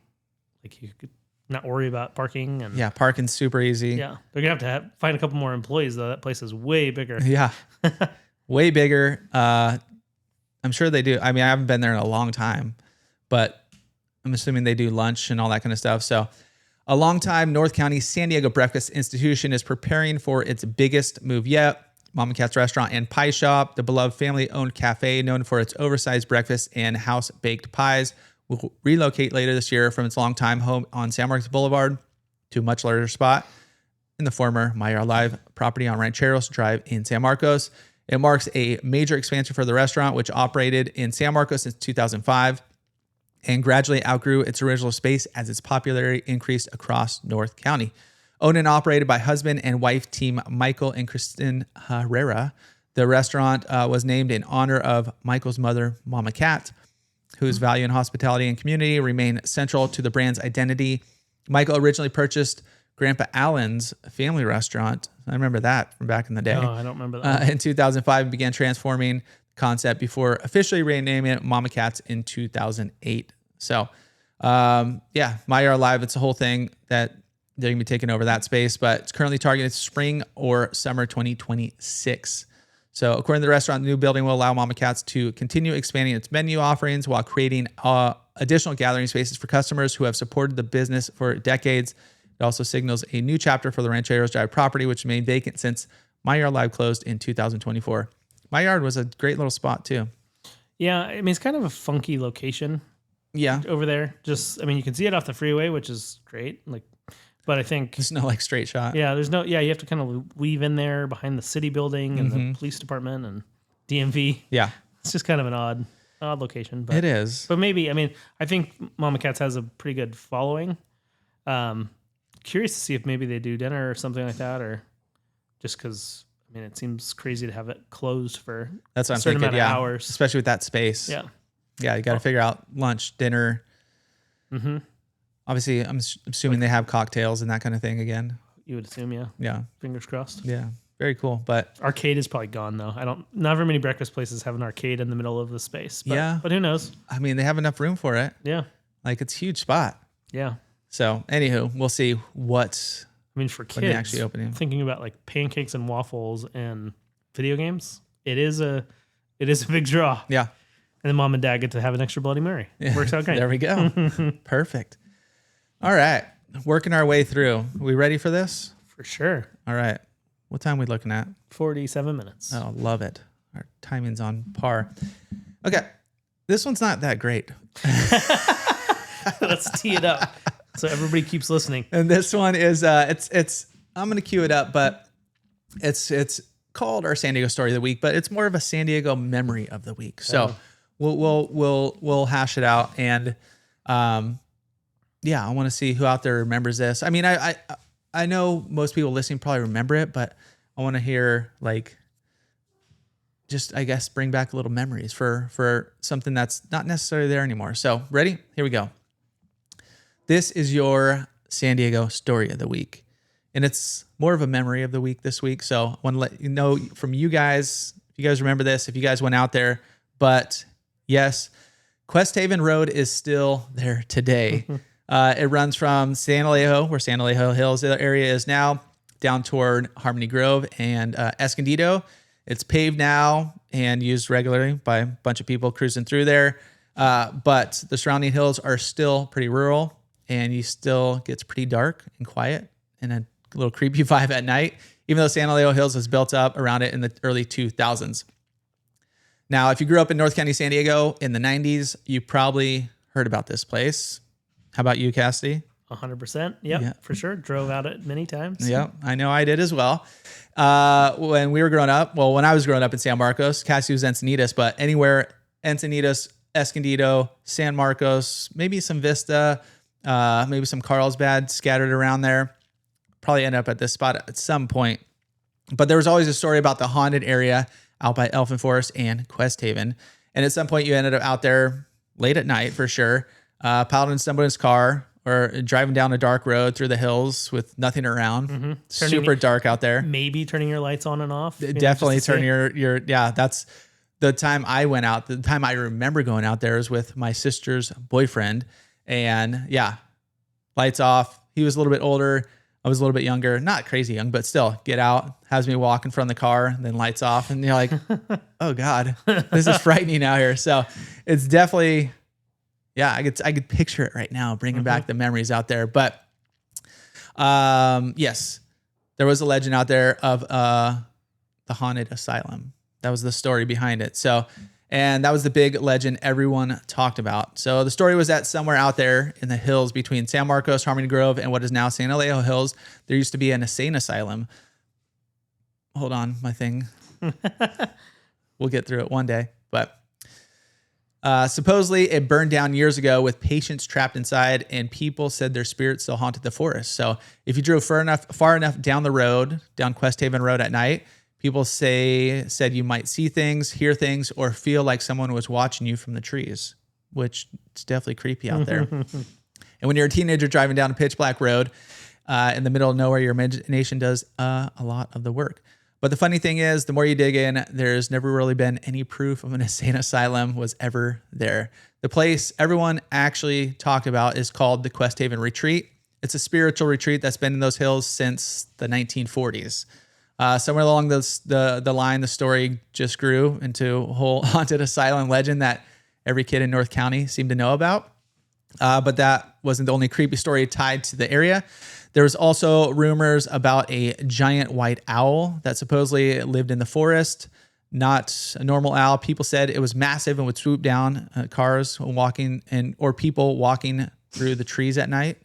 Speaker 3: like you could not worry about parking and
Speaker 2: Yeah. Parking's super easy.
Speaker 3: yeah. They're gonna have to find a couple more employees though. That place is way bigger.
Speaker 2: Yeah. Way bigger. I'm sure they do. I mean, I haven't been there in a long time, but I'm assuming they do lunch and all that kind of stuff. So a longtime North County San Diego breakfast institution is preparing for its biggest move yet. Mama Cat's Restaurant and Pie Shop, the beloved family-owned cafe known for its oversized breakfast and house-baked pies, will relocate later this year from its longtime home on San Marcos Boulevard to a much larger spot in the former Mayor Live property on Rancheros Drive in San Marcos. It marks a major expansion for the restaurant, which operated in San Marcos since 2005 and gradually outgrew its original space as its popularity increased across North County. Owned and operated by husband and wife team Michael and Kristen Herrera, the restaurant was named in honor of Michael's mother, Mama Cat, whose value in hospitality and community remain central to the brand's identity. Michael originally purchased Grandpa Allen's family restaurant. I remember that from back in the day.
Speaker 3: Oh, I don't remember that.
Speaker 2: In 2005, and began transforming the concept before officially renaming it Mama Cat's in 2008. So, yeah, Mayor Live, it's a whole thing that they're going to be taking over that space, but it's currently targeted spring or summer 2026. So according to the restaurant, the new building will allow Mama Cat's to continue expanding its menu offerings while creating additional gathering spaces for customers who have supported the business for decades. It also signals a new chapter for the Rancheros Drive property, which remained vacant since My Yard Live closed in 2024. My Yard was a great little spot too.
Speaker 3: Yeah, I mean, it's kind of a funky location.
Speaker 2: Yeah.
Speaker 3: Over there. Just, I mean, you can see it off the freeway, which is great. Like, but I think
Speaker 2: There's no like straight shot.
Speaker 3: yeah, you have to kind of weave in there behind the city building and the police department and DMV.
Speaker 2: Yeah.
Speaker 3: It's just kind of an odd location. But
Speaker 2: It is.
Speaker 3: But maybe, I mean, I think Mama Cat's has a pretty good following. Curious to see if maybe they do dinner or something like that, or just because, I mean, it seems crazy to have it closed for
Speaker 2: That's what
Speaker 3: a
Speaker 2: I'm
Speaker 3: certain
Speaker 2: thinking.
Speaker 3: amount
Speaker 2: Yeah.
Speaker 3: of hours.
Speaker 2: Especially with that space.
Speaker 3: Yeah.
Speaker 2: Yeah. You got to figure out lunch, dinner.
Speaker 3: Mm-hmm.
Speaker 2: Obviously, I'm assuming they have cocktails and that kind of thing again.
Speaker 3: You would assume, yeah.
Speaker 2: Yeah.
Speaker 3: Fingers crossed.
Speaker 2: Yeah. Very cool. But
Speaker 3: Arcade is probably gone though. Not very many breakfast places have an arcade in the middle of the space. But,
Speaker 2: Yeah.
Speaker 3: But who knows?
Speaker 2: I mean, they have enough room for it.
Speaker 3: Yeah.
Speaker 2: Like it's a huge spot.
Speaker 3: Yeah.
Speaker 2: So anywho, we'll see what
Speaker 3: I mean, for
Speaker 2: when they
Speaker 3: kids,
Speaker 2: actually open it.
Speaker 3: thinking about like pancakes and waffles and video games, it is a big draw.
Speaker 2: Yeah.
Speaker 3: And then mom and dad get to have an extra Bloody Mary. Works out great.
Speaker 2: There we go. Perfect. All right. Working our way through. We ready for this?
Speaker 3: For sure.
Speaker 2: All right. What time are we looking at?
Speaker 3: 47 minutes.
Speaker 2: Oh, love it. Our timing's on par. Okay. This one's not that great.
Speaker 3: Let's tee it up so everybody keeps listening.
Speaker 2: And this one is it's I'm gonna cue it up, but it's called our San Diego story of the week, but it's more of a San Diego memory of the week. So we'll hash it out, and yeah, I want to see who out there remembers this. I mean, I know most people listening probably remember it, but I want to hear like just I guess bring back a little memories for something that's not necessarily there anymore. So ready? Here we go. This is your San Diego story of the week. And it's more of a memory of the week this week. So I want to let you know from you guys, if you guys remember this, if you guys went out there. But yes, Questhaven Road is still there today. It runs from San Alejo, where San Alejo Hills area is now, down toward Harmony Grove and Escondido. It's paved now and used regularly by a bunch of people cruising through there. But the surrounding hills are still pretty rural, and you still gets pretty dark and quiet and a little creepy vibe at night, even though San Alejo Hills was built up around it in the early 2000s. Now, if you grew up in North County, San Diego in the 90s, you probably heard about this place. How about you, Cassidy?
Speaker 3: 100%. Yep,
Speaker 2: Yeah.
Speaker 3: for sure. Drove out it many times.
Speaker 2: Yeah, I know I did as well. When we were growing up, well, when I was growing up in San Marcos, Cassidy was Encinitas, but anywhere Encinitas, Escondido, San Marcos, maybe some Vista, maybe some Carlsbad scattered around there. Probably end up at this spot at some point. But there was always a story about the haunted area out by Elfin Forest and Questhaven. And at some point you ended up out there late at night for sure, piled in somebody's car or driving down a dark road through the hills with nothing around.
Speaker 3: Mm-hmm.
Speaker 2: Super dark out there.
Speaker 3: Maybe turning your lights on and off.
Speaker 2: Definitely turn your yeah, the time I went out, the time I remember going out there was with my sister's boyfriend. And yeah, lights off. He was a little bit older. I was a little bit younger, not crazy young, but still get out, has me walk in front of the car, and then lights off. And you're like, oh God, this is frightening out here. So it's definitely, yeah, I could picture it right now, bringing back the memories out there. But yes, there was a legend out there of the haunted asylum. That was the story behind it. So, and that was the big legend everyone talked about. So the story was that somewhere out there in the hills between San Marcos, Harmony Grove, and what is now San Elijo Hills, there used to be an insane asylum. Hold on, my thing. We'll get through it one day. But supposedly it burned down years ago with patients trapped inside, and people said their spirits still haunted the forest. So if you drove far enough down the road, down Questhaven Road at night, people said you might see things, hear things, or feel like someone was watching you from the trees, which is definitely creepy out there. And when you're a teenager driving down a pitch black road in the middle of nowhere, your imagination does a lot of the work. But the funny thing is, the more you dig in, there's never really been any proof of an insane asylum was ever there. The place everyone actually talked about is called the Questhaven Retreat. It's a spiritual retreat that's been in those hills since the 1940s. Somewhere along the line, the story just grew into a whole haunted asylum legend that every kid in North County seemed to know about. But that wasn't the only creepy story tied to the area. There was also rumors about a giant white owl that supposedly lived in the forest. Not a normal owl. People said it was massive and would swoop down cars walking or people walking through the trees at night.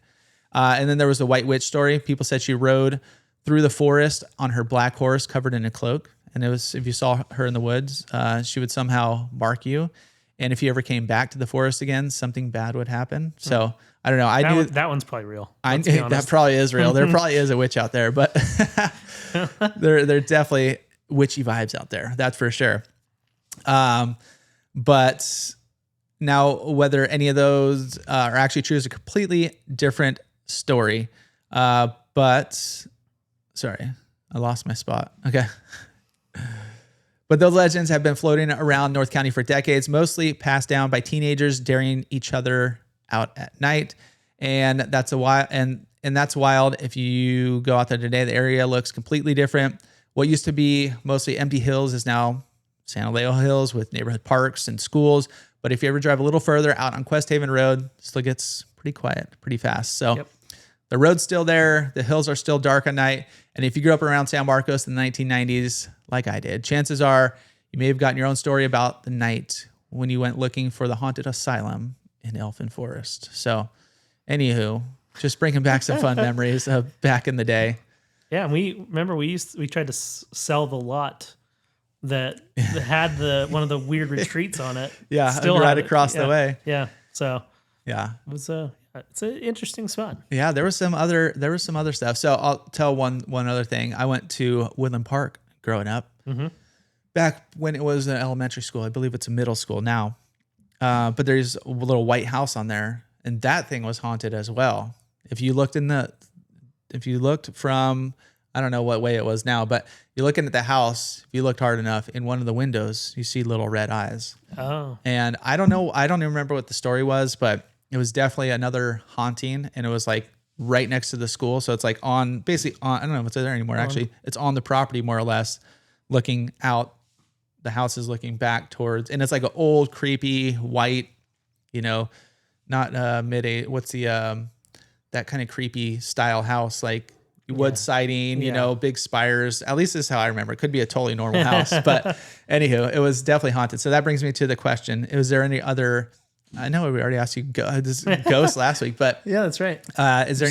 Speaker 2: And then there was the white witch story. People said she rode through the forest on her black horse covered in a cloak. And it was, if you saw her in the woods, she would somehow bark you. And if you ever came back to the forest again, something bad would happen. So I don't know. I knew
Speaker 3: that one's probably real.
Speaker 2: That probably is real. There probably is a witch out there, but there definitely witchy vibes out there. That's for sure. But now whether any of those are actually true is a completely different story. But sorry, I lost my spot. Okay. But those legends have been floating around North County for decades, mostly passed down by teenagers daring each other out at night. And that's that's wild. If you go out there today, the area looks completely different. What used to be mostly empty hills is now San Elijo Hills with neighborhood parks and schools. But if you ever drive a little further out on Questhaven Road, it still gets pretty quiet, pretty fast. So the road's still there. The hills are still dark at night. And if you grew up around San Marcos in the 1990s, like I did, chances are you may have gotten your own story about the night when you went looking for the haunted asylum in Elfin Forest. So, anywho, just bringing back some fun memories of back in the day.
Speaker 3: Yeah, and we tried to sell the lot that had one of the weird retreats on it.
Speaker 2: Yeah, still right across the way.
Speaker 3: Yeah, so
Speaker 2: yeah,
Speaker 3: it was it's an interesting spot.
Speaker 2: Yeah, there was some other stuff. So I'll tell one other thing. I went to Woodland Park growing up. Mm-hmm. Back when it was an elementary school. I believe it's a middle school now. But there's a little white house on there, and that thing was haunted as well. If you looked from, I don't know what way it was now, but you're looking at the house, if you looked hard enough, in one of the windows, you see little red eyes. Oh. And I don't even remember what the story was, but it was definitely another haunting, and it was like right next to the school. So it's like I don't know if it's there anymore. Actually, it's on the property more or less, looking out. The house is looking back towards, and it's like an old, creepy, white, not what's the, that kind of creepy style house, like wood siding, big spires. At least this is how I remember. It could be a totally normal house, but anywho, it was definitely haunted. So that brings me to the question. Was there any other, I know we already asked you ghosts last week, but
Speaker 3: yeah, that's right.
Speaker 2: Is there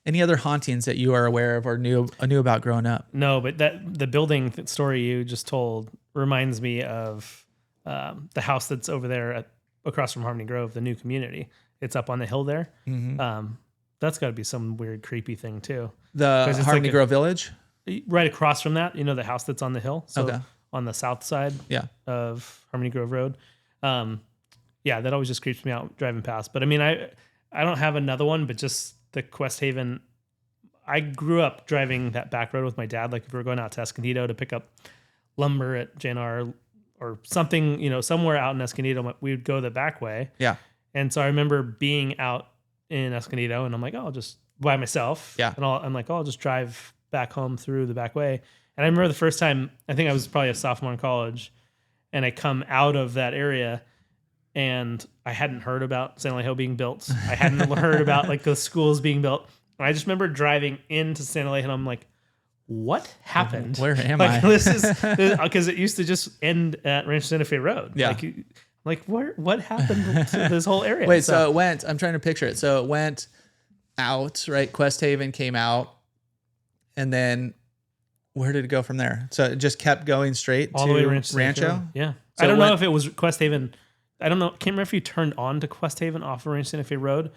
Speaker 2: any other hauntings that you are aware of or knew about growing up?
Speaker 3: No, but the building story you just told reminds me of the house that's over there across from Harmony Grove, the new community. It's up on the hill there. Mm-hmm. That's got to be some weird, creepy thing too.
Speaker 2: The Harmony Grove Village?
Speaker 3: Right across from that, the house that's on the hill. So on the south side of Harmony Grove Road. That always just creeps me out driving past. But I mean, I don't have another one, but just the Questhaven. I grew up driving that back road with my dad. Like if we were going out to Escondido to pick up lumber at JNR or something, somewhere out in Escondido, we would go the back way.
Speaker 2: Yeah.
Speaker 3: And so I remember being out in Escondido, and I'm like, oh, I'll just by myself.
Speaker 2: Yeah.
Speaker 3: And I'm like, oh, I'll just drive back home through the back way. And I remember the first time, I think I was probably a sophomore in college, and I come out of that area, and I hadn't heard about San Alejo being built. I hadn't heard about like the schools being built. And I just remember driving into San Alejo, and I'm like, what happened?
Speaker 2: Where am
Speaker 3: like,
Speaker 2: I?
Speaker 3: This is because it used to just end at Rancho Santa Fe Road.
Speaker 2: Yeah.
Speaker 3: Like what happened to this whole area?
Speaker 2: Wait, so it went, I'm trying to picture it. So it went out, right? Questhaven came out, and then where did it go from there? So it just kept going straight
Speaker 3: all
Speaker 2: to
Speaker 3: the way to
Speaker 2: Rancho?
Speaker 3: Yeah.
Speaker 2: So
Speaker 3: I don't know if it was Questhaven. I don't know. Can't remember if you turned on to Questhaven off of Rancho Santa Fe Road,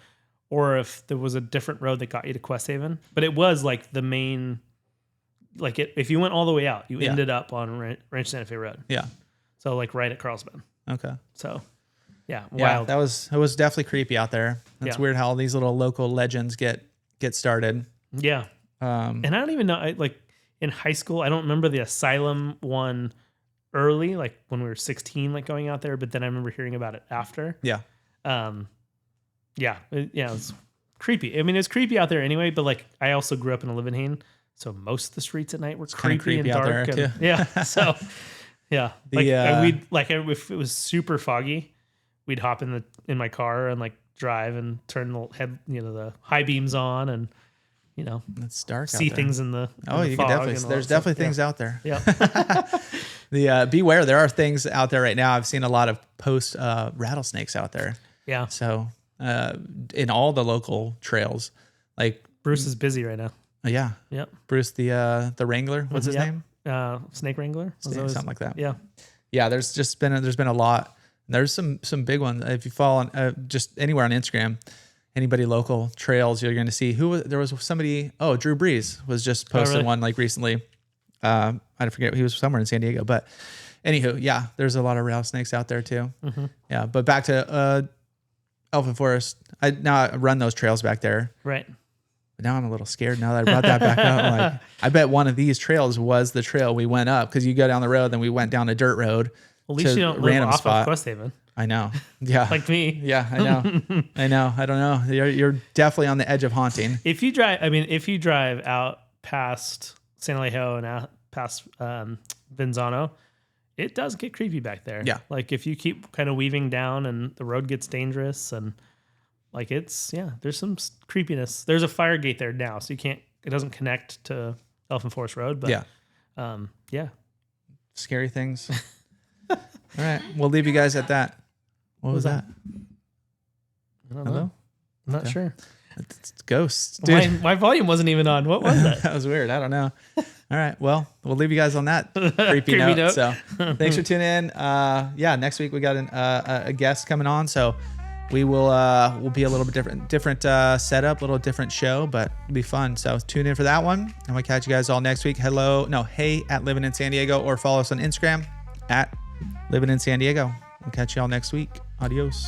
Speaker 3: or if there was a different road that got you to Questhaven. But it was like the main, like if you went all the way out, you ended up on Rancho Santa Fe Road.
Speaker 2: Yeah.
Speaker 3: So like right at Carlsbad.
Speaker 2: Okay.
Speaker 3: So yeah,
Speaker 2: Yeah,
Speaker 3: wild.
Speaker 2: it was definitely creepy out there. It's weird how all these little local legends get started.
Speaker 3: Yeah. And I don't even know, like in high school, I don't remember the Asylum one early, like when we were 16, like going out there, but then I remember hearing about it after.
Speaker 2: Yeah.
Speaker 3: It's creepy. I mean, it's creepy out there anyway, but like I also grew up in a Livin, so most of the streets at night were creepy and
Speaker 2: out
Speaker 3: dark.
Speaker 2: there,
Speaker 3: And, yeah. So yeah, if it was super foggy, we'd hop in my car and like drive and turn the head, the high beams on, and
Speaker 2: It's dark
Speaker 3: see
Speaker 2: out there.
Speaker 3: things in the
Speaker 2: You can definitely, there's definitely things out there.
Speaker 3: Yeah.
Speaker 2: Beware, there are things out there right now. I've seen a lot of post rattlesnakes out there.
Speaker 3: Yeah.
Speaker 2: So in all the local trails, like
Speaker 3: Bruce is busy right now.
Speaker 2: yeah.
Speaker 3: Yep.
Speaker 2: Bruce, the Wrangler, what's his name?
Speaker 3: Snake Wrangler.
Speaker 2: Something like that.
Speaker 3: Yeah.
Speaker 2: Yeah. There's been a lot. There's some big ones. If you follow on just anywhere on Instagram, anybody local trails, you're going to see there was somebody. Oh, Drew Brees was just posted one like recently. I forget, he was somewhere in San Diego, but anywho, yeah, there's a lot of rattlesnakes out there too. Mm-hmm. Yeah. But back to Elfin Forest. I run those trails back there.
Speaker 3: Right.
Speaker 2: But now I'm a little scared now that I brought that back up. I'm like, I bet one of these trails was the trail we went up, because you go down the road, then we went down a dirt road.
Speaker 3: At least you don't live off of Questhaven.
Speaker 2: I know. Yeah.
Speaker 3: Like me.
Speaker 2: Yeah, I know. I know. I don't know. You're definitely on the edge of haunting.
Speaker 3: If you drive out past San Alejo and out past Vinzano, it does get creepy back there.
Speaker 2: Yeah.
Speaker 3: Like if you keep kind of weaving down and the road gets dangerous, and like there's some creepiness. There's a fire gate there now, so it doesn't connect to Elfin Forest Road, but yeah.
Speaker 2: Scary things. All right. We'll leave you guys at that. What was that?
Speaker 3: I don't know. I'm not sure.
Speaker 2: It's ghosts, dude.
Speaker 3: My volume wasn't even on. What was that?
Speaker 2: That was weird. I don't know. All right. Well, we'll leave you guys on that creepy note. So thanks for tuning in. Next week we got a guest coming on. So we will be a little bit different setup, a little different show, but it'll be fun. So tune in for that one. And we'll catch you guys all next week. Hey at Livin in San Diego, or follow us on Instagram at Livin in San Diego. We'll catch you all next week. Adios.